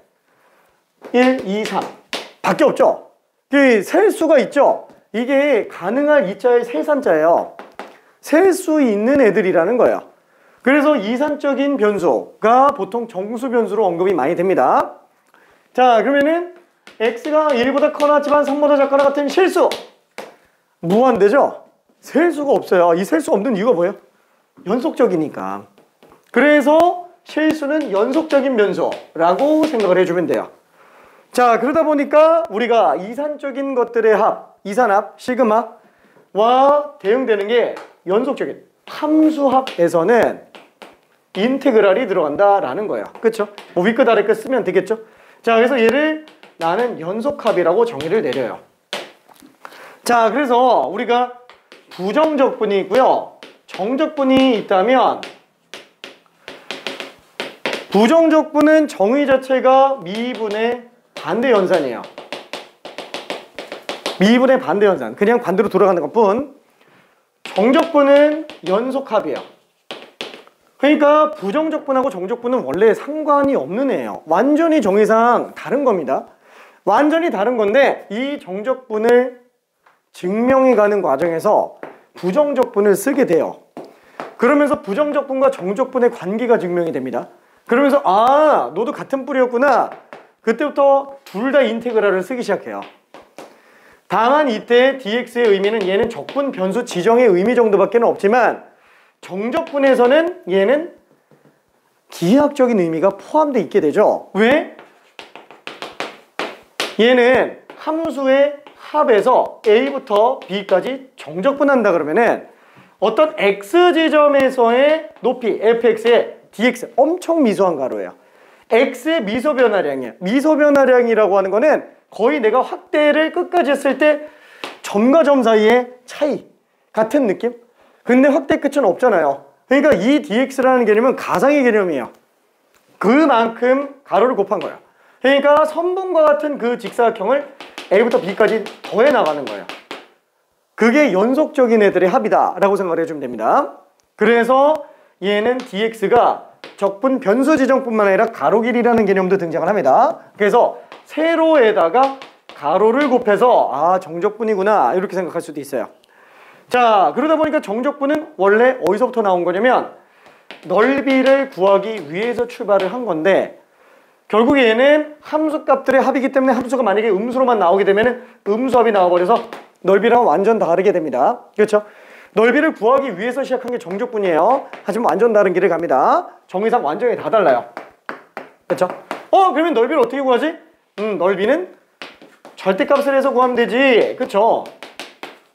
1, 2, 3 밖에 없죠. 셀 수가 있죠. 이게 가능할 이자의 세산자예요. 셀 수 있는 애들이라는 거예요. 그래서 이산적인 변수가 보통 정수 변수로 언급이 많이 됩니다. 자, 그러면은 x가 1보다 커나,지만 3보다 작거나 같은 실수. 무한대죠? 셀 수가 없어요. 이 셀 수 없는 이유가 뭐예요? 연속적이니까. 그래서 실수는 연속적인 변수라고 생각을 해주면 돼요. 자, 그러다 보니까 우리가 이산적인 것들의 합, 이산합, 시그마와 대응되는 게 연속적인 함수합에서는 인테그랄이 들어간다라는 거예요. 그렇죠? 뭐 윗끝 아래끝 쓰면 되겠죠? 자, 그래서 얘를 나는 연속합이라고 정의를 내려요. 자, 그래서 우리가 부정적분이 있고요. 정적분이 있다면 부정적분은 정의 자체가 미분의 반대 연산이에요. 미분의 반대 연산. 그냥 반대로 돌아가는 것뿐. 정적분은 연속합이에요. 그러니까 부정적분하고 정적분은 원래 상관이 없는 애예요. 완전히 정의상 다른 겁니다. 완전히 다른 건데 이 정적분을 증명해 가는 과정에서 부정적분을 쓰게 돼요. 그러면서 부정적분과 정적분의 관계가 증명이 됩니다. 그러면서 아, 너도 같은 뿌리였구나. 그때부터 둘 다 인테그랄을 쓰기 시작해요. 다만 이때 dx의 의미는 얘는 적분 변수 지정의 의미 정도밖에 없지만 정적분에서는 얘는 기하학적인 의미가 포함되어 있게 되죠. 왜? 얘는 함수의 합에서 a부터 b까지 정적분한다 그러면은 어떤 x 지점에서의 높이 fx의 dx 엄청 미소한 가로예요. x의 미소 변화량이에요. 미소 변화량이라고 하는 거는 거의 내가 확대를 끝까지 했을 때 점과 점 사이의 차이 같은 느낌? 근데 확대 끝은 없잖아요. 그러니까 이 dx라는 개념은 가상의 개념이에요. 그만큼 가로를 곱한 거예요. 그러니까 선분과 같은 그 직사각형을 a부터 b까지 더해 나가는 거예요. 그게 연속적인 애들의 합이다 라고 생각을 해주면 됩니다. 그래서 얘는 dx가 적분 변수 지정뿐만 아니라 가로 길이라는 개념도 등장을 합니다. 그래서 세로에다가 가로를 곱해서 아, 정적분이구나 이렇게 생각할 수도 있어요. 자, 그러다 보니까 정적분은 원래 어디서부터 나온 거냐면 넓이를 구하기 위해서 출발을 한 건데 결국 얘는 함수값들의 합이기 때문에 함수가 만약에 음수로만 나오게 되면 음수합이 나와버려서 넓이랑 완전 다르게 됩니다. 그렇죠? 넓이를 구하기 위해서 시작한 게 정적분이에요. 하지만 완전 다른 길을 갑니다. 정의상 완전히 다 달라요. 그렇죠? 그러면 넓이를 어떻게 구하지? 넓이는 절대값을 해서 구하면 되지. 그렇죠?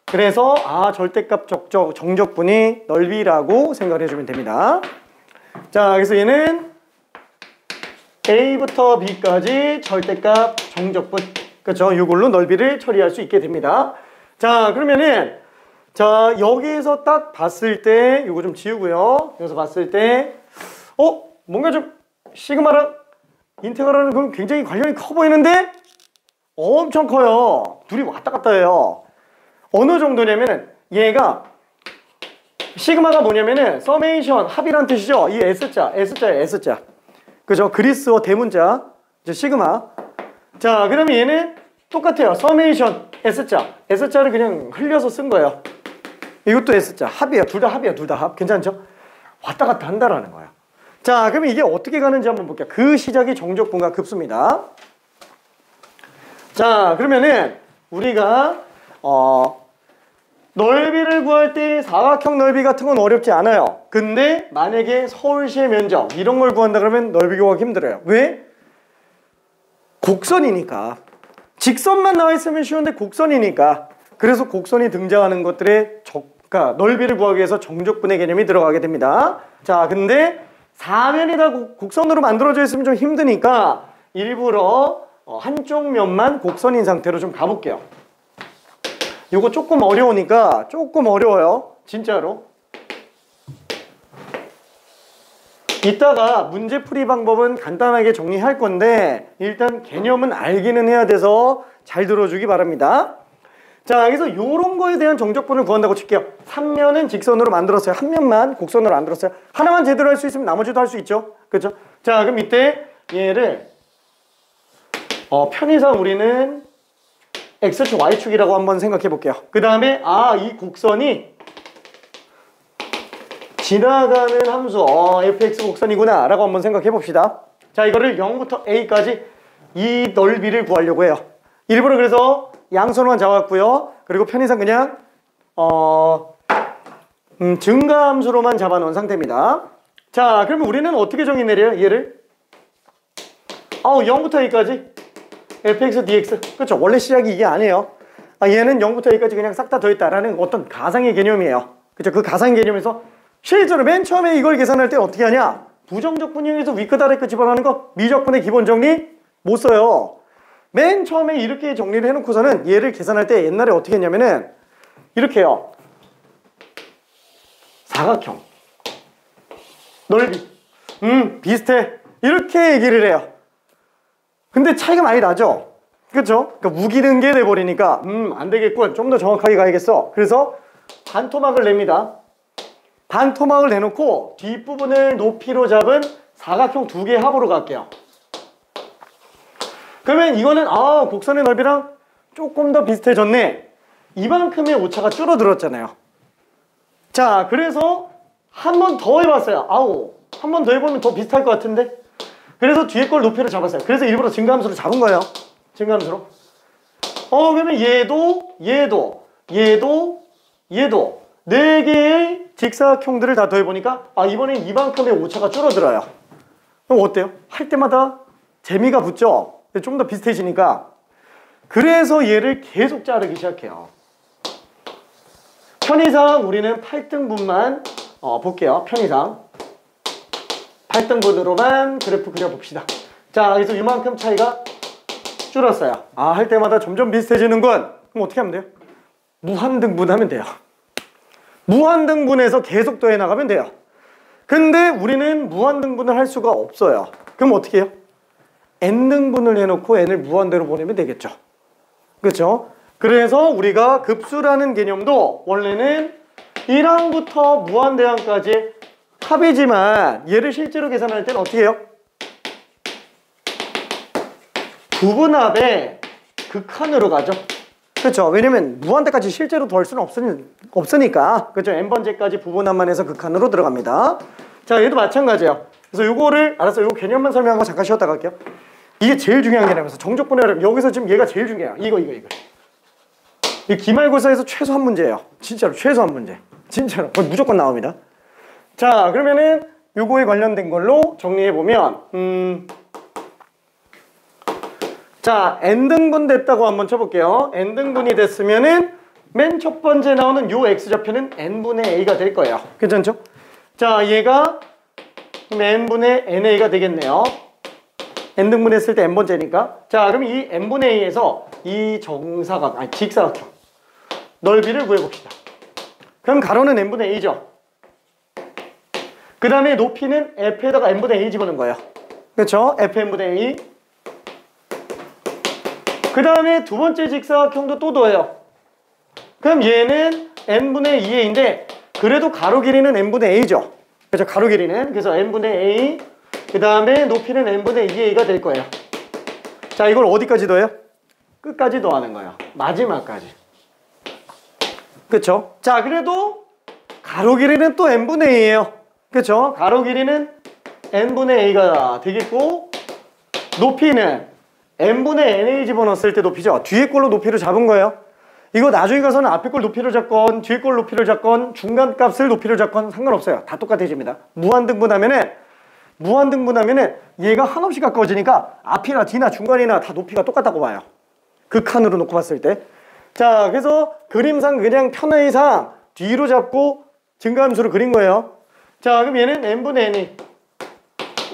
그래서 절대값 정적분이 넓이라고 생각을 해주면 됩니다. 자, 그래서 얘는 a부터 b까지 절대값 정적분. 그렇죠? 이걸로 넓이를 처리할 수 있게 됩니다. 자, 그러면은 자, 여기에서 딱 봤을 때 이거 좀 지우고요. 여기서 봤을 때 뭔가 좀 시그마랑 인테그랄은 그럼 굉장히 관련이 커 보이는데 엄청 커요. 둘이 왔다 갔다 해요. 어느 정도냐면은 얘가 시그마가 뭐냐면은 서메이션 합이란 뜻이죠. 이 S자예요. S자. 그죠? 그리스어 대문자 이제 시그마. 자, 그러면 얘는 똑같아요. 서메이션 S자. S자를 그냥 흘려서 쓴 거예요. 이것도 S자. 합이에요. 둘 다 합이에요. 둘 다 합. 괜찮죠? 왔다 갔다 한다라는 거예요. 자, 그러면 이게 어떻게 가는지 한번 볼게요. 그 시작이 정적분과 급수입니다. 자, 그러면은 우리가 넓이를 구할 때 사각형 넓이 같은 건 어렵지 않아요. 근데 만약에 서울시의 면적 이런 걸 구한다 그러면 넓이 구하기 힘들어요. 왜? 곡선이니까. 직선만 나와 있으면 쉬운데 곡선이니까. 그래서 곡선이 등장하는 것들의 그러니까 넓이를 구하기 위해서 정적분의 개념이 들어가게 됩니다. 자, 근데 사면이 다 곡선으로 만들어져 있으면 좀 힘드니까 일부러 한쪽 면만 곡선인 상태로 좀 가볼게요. 이거 조금 어려우니까 조금 어려워요. 진짜로. 이따가 문제풀이 방법은 간단하게 정리할 건데 일단 개념은 알기는 해야 돼서 잘 들어주기 바랍니다. 자, 그래서 이런 거에 대한 정적분을 구한다고 칠게요. 3면은 직선으로 만들었어요. 한 면만 곡선으로 만들었어요. 하나만 제대로 할 수 있으면 나머지도 할 수 있죠. 그렇죠? 자, 그럼 이때 얘를 편의상 우리는 x축, y축이라고 한번 생각해 볼게요. 그 다음에 이 곡선이 지나가는 함수 fx 곡선이구나 라고 한번 생각해 봅시다. 자, 이거를 0부터 a까지 이 넓이를 구하려고 해요. 일부러 그래서 양선만 잡았고요. 그리고 편의상 그냥 증가함수로만 잡아놓은 상태입니다. 자, 그러면 우리는 어떻게 정의 내려요? 얘를 0부터 a까지 fx dx. 그렇죠. 원래 시작이 이게 아니에요. 얘는 0부터 a까지 그냥 싹 다 더했다라는 어떤 가상의 개념이에요. 그렇죠. 그 가상의 개념에서 실제로 맨 처음에 이걸 계산할 때 어떻게 하냐? 부정적 분위기에서 위끝 아래끝 집어넣는 거 미적분의 기본 정리 못 써요. 맨 처음에 이렇게 정리를 해놓고서는 얘를 계산할 때 옛날에 어떻게 했냐면은 이렇게 해요. 사각형 넓이 비슷해 이렇게 얘기를 해요. 근데 차이가 많이 나죠? 그렇죠? 그러니까 우기는 게 돼버리니까 안 되겠군. 좀 더 정확하게 가야겠어. 그래서 반토막을 냅니다. 반토막을 내놓고 뒷부분을 높이로 잡은 사각형 두 개 합으로 갈게요. 그러면 이거는 곡선의 넓이랑 조금 더 비슷해졌네. 이만큼의 오차가 줄어들었잖아요. 자, 그래서 한 번 더 해봤어요. 한 번 더 해보면 더 비슷할 것 같은데. 그래서 뒤에 걸 높이로 잡았어요. 그래서 일부러 증가함수로 잡은 거예요. 증가함수로. 그러면 얘도 네 개의 직사각형들을 다 더해보니까 이번엔 이만큼의 오차가 줄어들어요. 그럼 어때요? 할 때마다 재미가 붙죠? 좀 더 비슷해지니까. 그래서 얘를 계속 자르기 시작해요. 편의상 우리는 8등분만 볼게요. 편의상 8등분으로만 그래프 그려봅시다. 자, 그래서 이만큼 차이가 줄었어요. 할 때마다 점점 비슷해지는군. 그럼 어떻게 하면 돼요? 무한등분하면 돼요. 무한등분해서 계속 더해 나가면 돼요. 근데 우리는 무한등분을 할 수가 없어요. 그럼 어떻게 해요? n등분을 해놓고 n을 무한대로 보내면 되겠죠. 그렇죠? 그래서 우리가 급수라는 개념도 원래는 1항부터 무한대항까지 합이지만 얘를 실제로 계산할 때는 어떻게 해요? 부분합의 극한으로 가죠. 그렇죠. 왜냐면 무한대까지 실제로 더할 수는 없으니까. 그렇죠. n번째까지 부분합만 해서 극한으로 들어갑니다. 자, 얘도 마찬가지예요. 그래서 요거를 요거 개념만 설명하고 잠깐 쉬었다 갈게요. 이게 제일 중요한 개념이어서 정적분해를 여기서 지금 얘가 제일 중요해요. 이거. 이 기말고사에서 최소한 문제예요. 진짜로 최소한 문제. 진짜로 무조건 나옵니다. 자, 그러면은 요거에 관련된 걸로 정리해보면 자, n등분 됐다고 한번 쳐볼게요. n등분이 됐으면은 맨 첫 번째 나오는 요 x좌표는 n분의 a가 될 거예요. 괜찮죠? 자, 얘가 n분의 na가 되겠네요. n등분 했을 때 n번째니까. 자, 그럼 이 n분의 a에서 이 직사각형 넓이를 구해봅시다. 그럼 가로는 n분의 a죠. 그 다음에 높이는 f에다가 n분의 a 집어넣은 거예요. 그렇죠? fn분의 a. 그 다음에 두 번째 직사각형도 또 더해요. 그럼 얘는 n분의 2a인데 그래도 가로 길이는 n분의 a죠. 그렇죠? 가로 길이는. 그래서 n분의 a. 그 다음에 높이는 n분의 2a가 될 거예요. 자, 이걸 어디까지 더해요? 끝까지 더하는 거예요. 마지막까지. 그렇죠? 자, 그래도 가로 길이는 또 n분의 a예요. 그렇죠? 가로 길이는 n분의 a가 되겠고 높이는 n분의 na 집어넣었을 때 높이죠. 뒤에 걸로 높이를 잡은 거예요. 이거 나중에 가서는 앞에 걸 높이를 잡건 뒤에 걸 높이를 잡건 중간 값을 높이를 잡건 상관없어요. 다 똑같아집니다. 무한등분하면은 얘가 한없이 가까워지니까 앞이나 뒤나 중간이나 다 높이가 똑같다고 봐요. 극한으로 놓고 봤을 때. 자, 그래서 그림상 그냥 편의상 뒤로 잡고 증가함수를 그린 거예요. 자, 그럼 얘는 n분의 n이.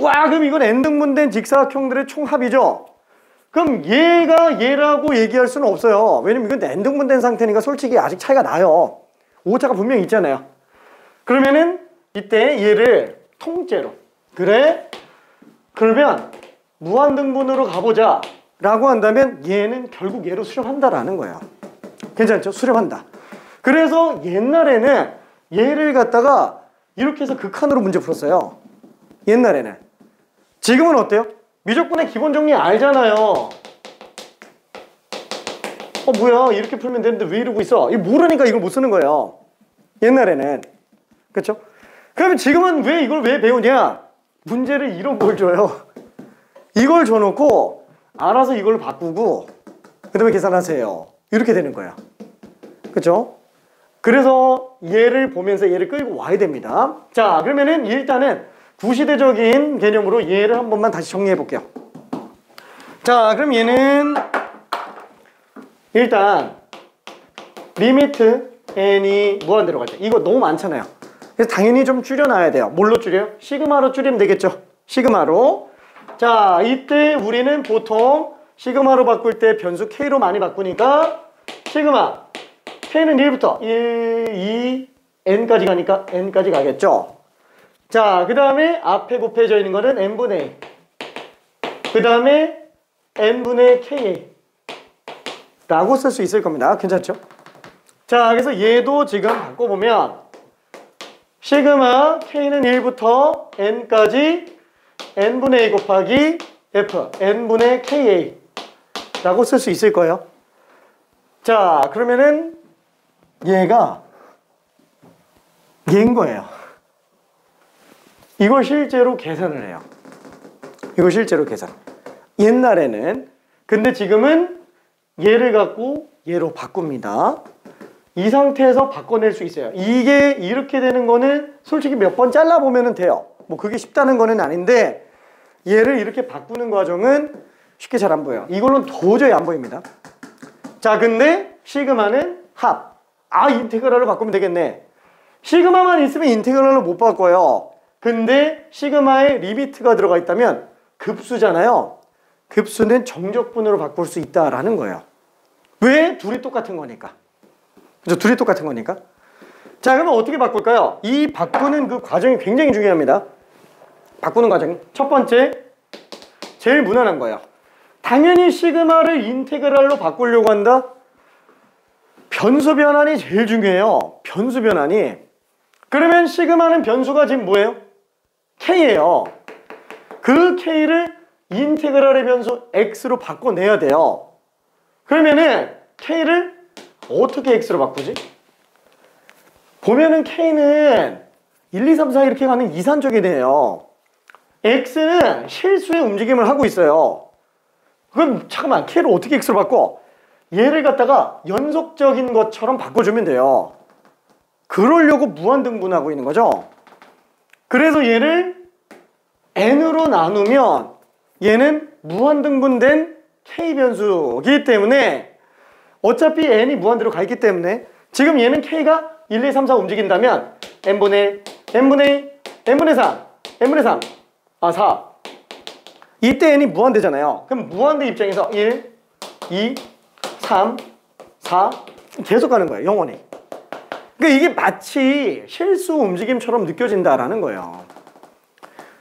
와, 그럼 이건 n등분된 직사각형들의 총합이죠. 그럼 얘가 얘라고 얘기할 수는 없어요. 왜냐면 이건 n등분된 상태니까 솔직히 아직 차이가 나요. 오차가 분명히 있잖아요. 그러면은 이때 얘를 통째로 그래? 그러면 무한등분으로 가보자 라고 한다면 얘는 결국 얘로 수렴한다라는 거예요. 괜찮죠? 수렴한다. 그래서 옛날에는 얘를 갖다가 이렇게 해서 극한으로 문제 풀었어요. 옛날에는. 지금은 어때요? 미적분의 기본 정리 알잖아요. 뭐야 이렇게 풀면 되는데 왜 이러고 있어? 이거 모르니까 이걸 못 쓰는 거예요. 옛날에는. 그렇죠? 그러면 지금은 왜 이걸 왜 배우냐? 문제를 이런 걸 줘요. 이걸 줘놓고 알아서 이걸 바꾸고 그 다음에 계산하세요. 이렇게 되는 거야. 그렇죠? 그래서 얘를 보면서 얘를 끌고 와야 됩니다. 자, 그러면은 일단은 구시대적인 개념으로 얘를 한 번만 다시 정리해 볼게요. 자, 그럼 얘는 일단 리미트 n이 무한대로 갈 때 이거 너무 많잖아요. 그래서 당연히 좀 줄여놔야 돼요. 뭘로 줄여요? 시그마로 줄이면 되겠죠. 시그마로. 자, 이때 우리는 보통 시그마로 바꿀 때 변수 k로 많이 바꾸니까 시그마 k는 1부터 1, 2, n까지 가니까 n까지 가겠죠. 자, 그 다음에 앞에 곱해져 있는 거는 n분의 a. 그 다음에 n분의 ka 라고 쓸 수 있을 겁니다. 괜찮죠? 자, 그래서 얘도 지금 바꿔보면 시그마 k는 1부터 n까지 n분의 a 곱하기 f n분의 ka 라고 쓸 수 있을 거예요. 자, 그러면은 얘가 얘인 거예요. 이걸 실제로 계산을 해요. 이걸 실제로 계산. 옛날에는. 근데 지금은 얘를 갖고 얘로 바꿉니다. 이 상태에서 바꿔낼 수 있어요. 이게 이렇게 되는 거는 솔직히 몇 번 잘라보면 돼요. 뭐 그게 쉽다는 거는 아닌데 얘를 이렇게 바꾸는 과정은 쉽게 잘 안 보여요. 이걸로는 도저히 안 보입니다. 자, 근데 시그마는 합. 인테그랄로 바꾸면 되겠네. 시그마만 있으면 인테그랄로 못 바꿔요. 근데 시그마에 리미트가 들어가 있다면 급수잖아요. 급수는 정적분으로 바꿀 수 있다라는 거예요. 왜? 둘이 똑같은 거니까. 그죠? 둘이 똑같은 거니까. 자, 그러면 어떻게 바꿀까요? 이 바꾸는 그 과정이 굉장히 중요합니다. 바꾸는 과정이. 첫 번째, 제일 무난한 거예요. 당연히 시그마를 인테그랄로 바꾸려고 한다? 변수 변환이 제일 중요해요. 변수 변환이. 그러면 시그마는 변수가 지금 뭐예요? k예요. 그 k를 인테그랄의 변수 x로 바꿔내야 돼요. 그러면은 k를 어떻게 x로 바꾸지? 보면은 k는 1, 2, 3, 4 이렇게 가는 이산적이네요. x는 실수의 움직임을 하고 있어요. 그럼 잠깐만, k를 어떻게 x로 바꿔? 얘를 갖다가 연속적인 것처럼 바꿔주면 돼요. 그러려고 무한등분하고 있는 거죠. 그래서 얘를 n으로 나누면 얘는 무한등분된 k변수이기 때문에 어차피 n이 무한대로 가 있기 때문에 지금 얘는 k가 1, 2, 3, 4 움직인다면 n분의 3, n분의 3, 4 이때 n이 무한대잖아요. 그럼 무한대 입장에서 1, 2, 3, 4 계속 가는 거예요. 영원히. 그러니까 이게 마치 실수 움직임처럼 느껴진다라는 거예요.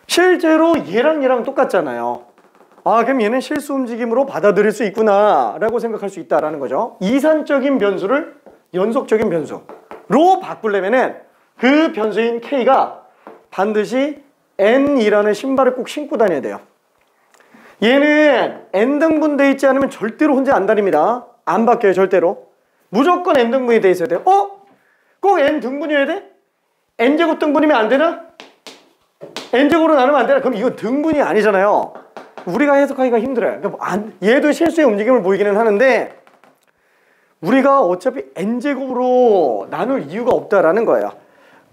실제로 얘랑 똑같잖아요. 그럼 얘는 실수 움직임으로 받아들일 수 있구나 라고 생각할 수 있다라는 거죠. 이산적인 변수를 연속적인 변수로 바꾸려면은 그 변수인 k가 반드시 n이라는 신발을 꼭 신고 다녀야 돼요. 얘는 n등분 돼 있지 않으면 절대로 혼자 안 다닙니다. 안 바뀌어요. 절대로. 무조건 n등분이 돼 있어야 돼요. 꼭 n등분이어야 돼? n제곱 등분이면 안 되나? n제곱으로 나누면 안 되나? 그럼 이거 등분이 아니잖아요. 우리가 해석하기가 힘들어요. 얘도 실수의 움직임을 보이기는 하는데 우리가 어차피 n제곱으로 나눌 이유가 없다라는 거예요.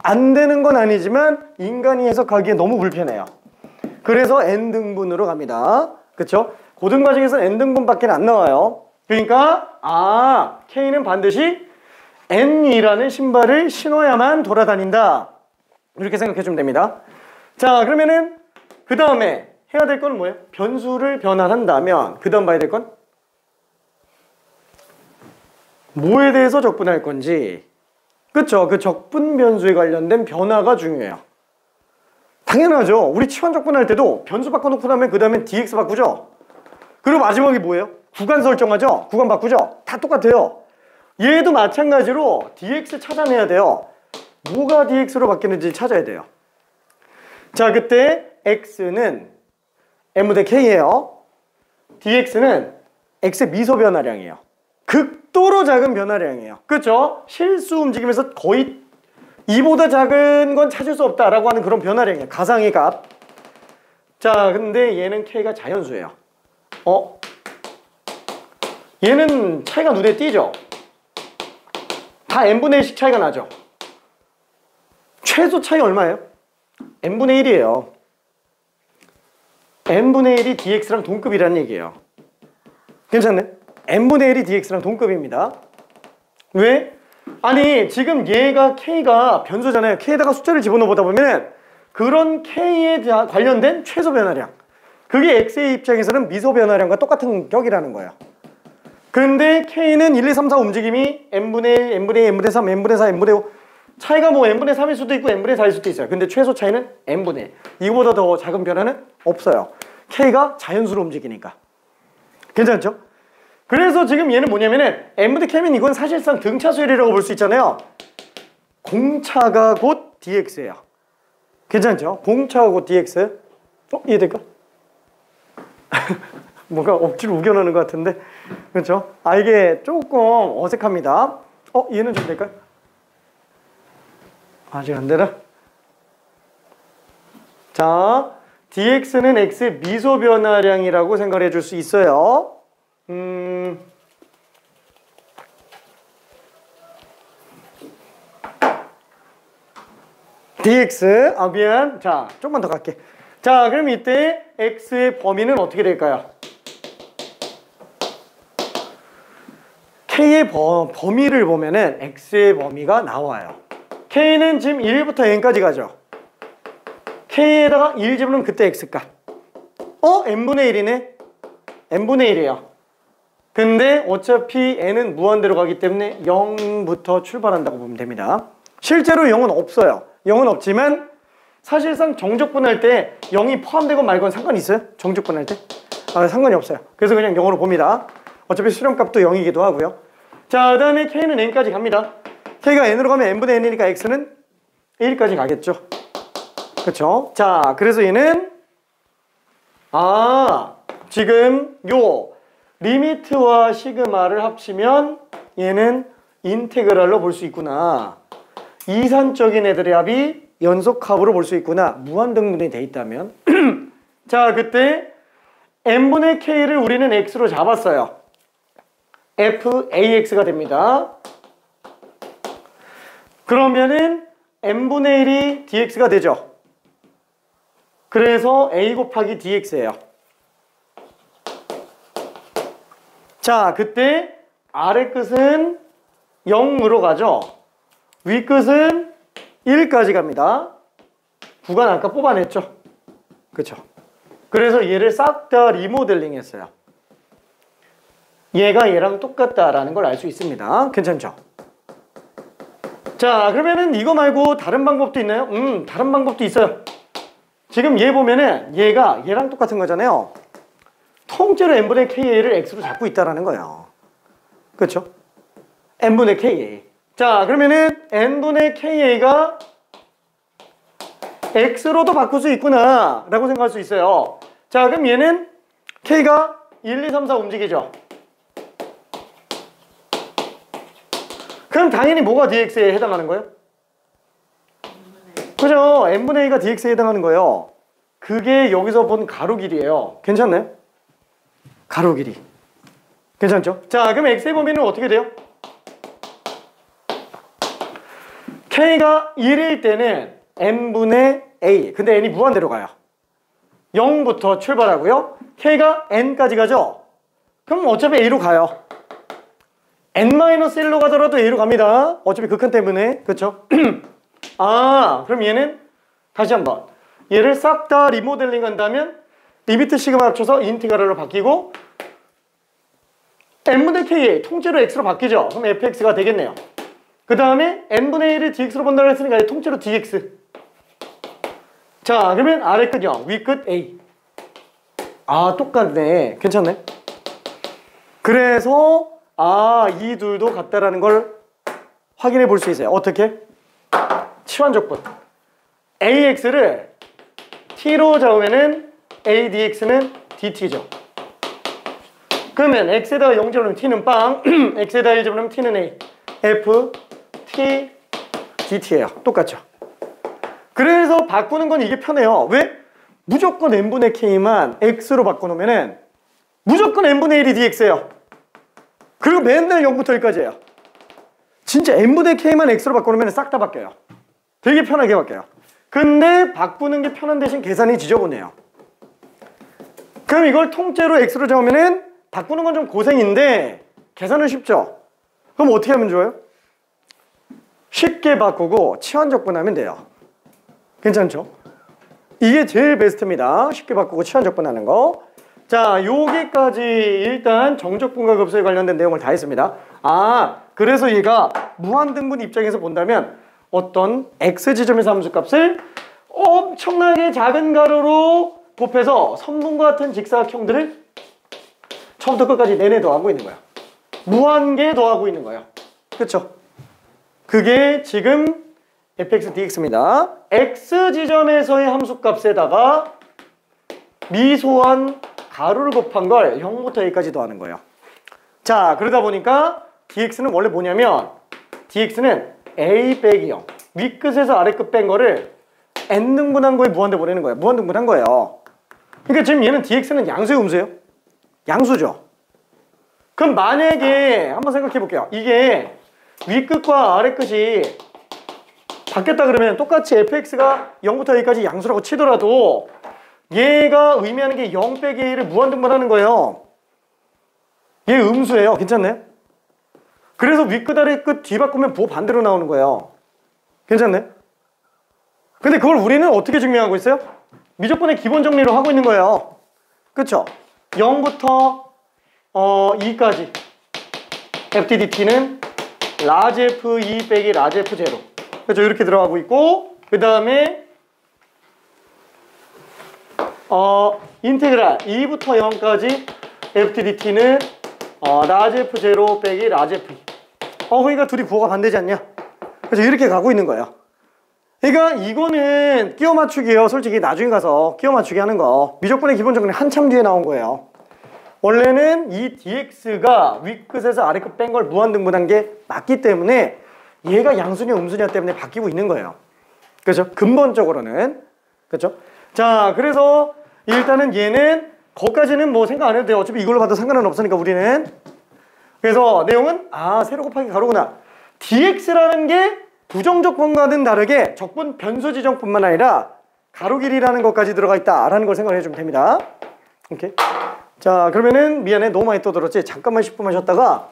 안 되는 건 아니지만 인간이 해석하기에 너무 불편해요. 그래서 n등분으로 갑니다. 그쵸? 고등 과정에서는 n등분밖에 안 나와요. 그러니까 k는 반드시 n이라는 신발을 신어야만 돌아다닌다. 이렇게 생각해 주면 됩니다. 자, 그러면은 그 다음에 해야 될 건 뭐예요? 변수를 변환한다면 그 다음 봐야 될 건 뭐에 대해서 적분할 건지. 그쵸? 그 적분 변수에 관련된 변화가 중요해요. 당연하죠. 우리 치환 적분할 때도 변수 바꿔놓고 나면 그 다음에 dx 바꾸죠. 그리고 마지막에 뭐예요? 구간 설정하죠. 구간 바꾸죠. 다 똑같아요. 얘도 마찬가지로 dx 찾아내야 돼요. 뭐가 dx로 바뀌는지 찾아야 돼요. 자, 그때 x는 n분의 k예요. dx는 x의 미소 변화량이에요. 극도로 작은 변화량이에요. 그렇죠? 실수 움직임에서 거의 2보다 작은 건 찾을 수 없다라고 하는 그런 변화량이에요. 가상의 값. 자, 근데 얘는 K가 자연수예요. 얘는 차이가 눈에 띄죠? 다 n분의 1씩 차이가 나죠? 최소 차이 얼마예요? n분의 1이에요. n분의 1이 dx랑 동급이라는 얘기예요. 괜찮네? n분의 1이 dx랑 동급입니다. 왜? 아니 지금 얘가 k가 변수잖아요. k에다가 숫자를 집어넣어보다 보면 그런 k에 관련된 최소 변화량, 그게 x의 입장에서는 미소 변화량과 똑같은 격이라는 거예요. 근데 k는 1, 2, 3, 4 움직임이 n분의 1, n분의 2, n분의 3, n분의 4, n분의 5 차이가 뭐 n분의 3일 수도 있고 n분의 4일 수도 있어요. 근데 최소 차이는 n분의 1. 이거보다 더 작은 변화는 없어요. k가 자연수로 움직이니까. 괜찮죠? 그래서 지금 얘는 뭐냐면은 n분의 k면 이건 사실상 등차수열이라고 볼 수 있잖아요. 공차가 곧 dx예요. 괜찮죠? 공차가 곧 dx. 이해될까? 뭔가 억지로 우겨넣는 것 같은데. 그렇죠? 이게 조금 어색합니다. 얘는 좀 될까요? 아직 안 되나? 자, dx는 x의 미소 변화량이라고 생각해 줄 수 있어요. dx, 미안. 자, 조금만 더 갈게. 자, 그럼 이때 x의 범위는 어떻게 될까요? k의 범위를 보면은 x의 범위가 나와요. k는 지금 1부터 n까지 가죠. k에다가 1 집어넣으면 그때 x값. n분의 1이네? n분의 1이에요. 근데 어차피 n은 무한대로 가기 때문에 0부터 출발한다고 보면 됩니다. 실제로 0은 없어요. 0은 없지만 사실상 정적분할 때 0이 포함되건 말건 상관이 있어요? 정적분할 때? 상관이 없어요. 그래서 그냥 0으로 봅니다. 어차피 수렴값도 0이기도 하고요. 자, 그 다음에 k는 n까지 갑니다. k가 n으로 가면 n분의 n이니까 x는 1까지 가겠죠. 그렇죠? 자, 그래서 얘는 지금 요 리미트와 시그마를 합치면 얘는 인테그랄로 볼 수 있구나. 이산적인 애들의 합이 연속합으로 볼 수 있구나. 무한등분이 돼 있다면. 자, 그때 n분의 k를 우리는 x로 잡았어요. fax가 됩니다. 그러면은 n분의 1이 dx가 되죠. 그래서 a 곱하기 dx예요. 자, 그때 아래 끝은 0으로 가죠. 위 끝은 1까지 갑니다. 구간 아까 뽑아냈죠. 그쵸? 그래서 얘를 싹 다 리모델링 했어요. 얘가 얘랑 똑같다라는 걸 알 수 있습니다. 괜찮죠? 자, 그러면은 이거 말고 다른 방법도 있나요? 다른 방법도 있어요. 지금 얘 보면은 얘가 얘랑 똑같은 거잖아요. 통째로 n분의 ka를 x로 잡고 있다라는 거예요. 그렇죠? n분의 ka. 자, 그러면은 n분의 ka가 x로도 바꿀 수 있구나 라고 생각할 수 있어요. 자, 그럼 얘는 k가 1, 2, 3, 4 움직이죠. 그럼 당연히 뭐가 dx에 해당하는 거예요? 그죠? n분의 a가 dx에 해당하는 거예요. 그게 여기서 본 가로 길이에요. 괜찮나요? 가로 길이. 괜찮죠? 자, 그럼 x의 범위는 어떻게 돼요? k가 1일 때는 n분의 a. 근데 n이 무한대로 가요. 0부터 출발하고요. k가 n까지 가죠? 그럼 어차피 a로 가요. n-1로 가더라도 a로 갑니다. 어차피 극한 때문에. 그렇죠? 그럼 얘는 다시 한번 얘를 싹 다 리모델링 한다면 리미트 시그마 합쳐서 인티그랄로 바뀌고 n분의 ka 통째로 x로 바뀌죠. 그럼 fx가 되겠네요. 그 다음에 n분의 1을 dx로 본다고 했으니까 통째로 dx. 자, 그러면 아래 끝 0, 위 끝 a. 똑같네. 괜찮네. 그래서 이 둘도 같다라는 걸 확인해 볼 수 있어요. 어떻게? 치환적분. ax를 t로 잡으면은 a dx는 dt죠. 그러면 x에다가 0 집어넣으면 t는 빵, x에다가 1 집어넣으면 t는 a. f, t, dt예요. 똑같죠. 그래서 바꾸는 건 이게 편해요. 왜? 무조건 n분의 k만 x로 바꿔놓으면은 무조건 n분의 1이 dx예요. 그리고 맨날 0부터 1까지예요. 진짜 n분의 k만 x로 바꿔놓으면 싹 다 바뀌어요. 되게 편하게 바뀌어요. 근데 바꾸는 게 편한 대신 계산이 지저분해요. 그럼 이걸 통째로 x로 잡으면은 바꾸는 건 좀 고생인데 계산은 쉽죠? 그럼 어떻게 하면 좋아요? 쉽게 바꾸고 치환적분하면 돼요. 괜찮죠? 이게 제일 베스트입니다. 쉽게 바꾸고 치환적분하는 거. 자, 여기까지 일단 정적분과 급소에 관련된 내용을 다 했습니다. 아, 그래서 얘가 무한등분 입장에서 본다면 어떤 x지점에서 함수값을 엄청나게 작은 가로로 곱해서 선분과 같은 직사각형들을 처음부터 끝까지 내내 더하고 있는 거야. 무한개 더하고 있는 거예요. 그렇죠? 그게 지금 fx dx입니다. x지점에서의 함수값에다가 미소한 가로를 곱한 걸 0부터 a까지 더하는 거예요. 자, 그러다 보니까 dx는 원래 뭐냐면 dx는 a 빼기 0 윗끝에서 아래끝 뺀 거를 n등분한 거에 무한대 보내는 거예요. 무한등분한 거예요. 그러니까 지금 얘는 dx는 양수예요, 음수예요? 양수죠. 그럼 만약에 한번 생각해 볼게요. 이게 윗끝과 아래끝이 바뀌었다 그러면 똑같이 fx가 0부터 a까지 양수라고 치더라도 얘가 의미하는 게 0 빼기 a를 무한등분하는 거예요. 얘 음수예요. 괜찮네? 그래서 윗끝 아래끝 뒤바꾸면 부호 반대로 나오는 거예요. 괜찮네? 근데 그걸 우리는 어떻게 증명하고 있어요? 미적분의 기본 정리로 하고 있는 거예요. 그쵸? 0부터 2까지 FTDT는 라지 F2 빼기 라지 F0 그렇죠? 이렇게 들어가고 있고 그 다음에 인테그랄 2부터 0까지 FTDT는 라지 F0 빼기 라지 F2 그러니까 둘이 부호가 반대지 않냐? 그래서 이렇게 가고 있는 거예요. 그러니까 이거는 끼워 맞추기예요. 솔직히 나중에 가서 끼워 맞추기 하는 거 미적분의 기본 정리 한참 뒤에 나온 거예요. 원래는 이 dx가 윗끝에서 아래끝 뺀 걸 무한등분한 게 맞기 때문에 얘가 양수냐 음수냐 때문에 바뀌고 있는 거예요. 그렇죠? 근본적으로는. 그렇죠? 자, 그래서 일단은 얘는 거기까지는 뭐 생각 안 해도 돼요. 어차피 이걸로 봐도 상관은 없으니까 우리는. 그래서 내용은 세로 곱하기 가로구나. dx라는 게 부정적분과는 다르게 적분 변수 지정뿐만 아니라 가로 길이라는 것까지 들어가 있다라는 걸 생각을 해주면 됩니다. 오케이. 자, 그러면은 미안해 너무 많이 떠들었지. 잠깐만 10분만 쉬었다가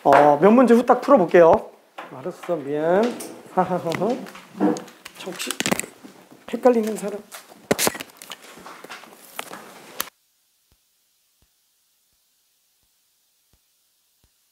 몇 문제 후딱 풀어볼게요. 알았어, 미안. 하하하하. 혹시 헷갈리는 사람?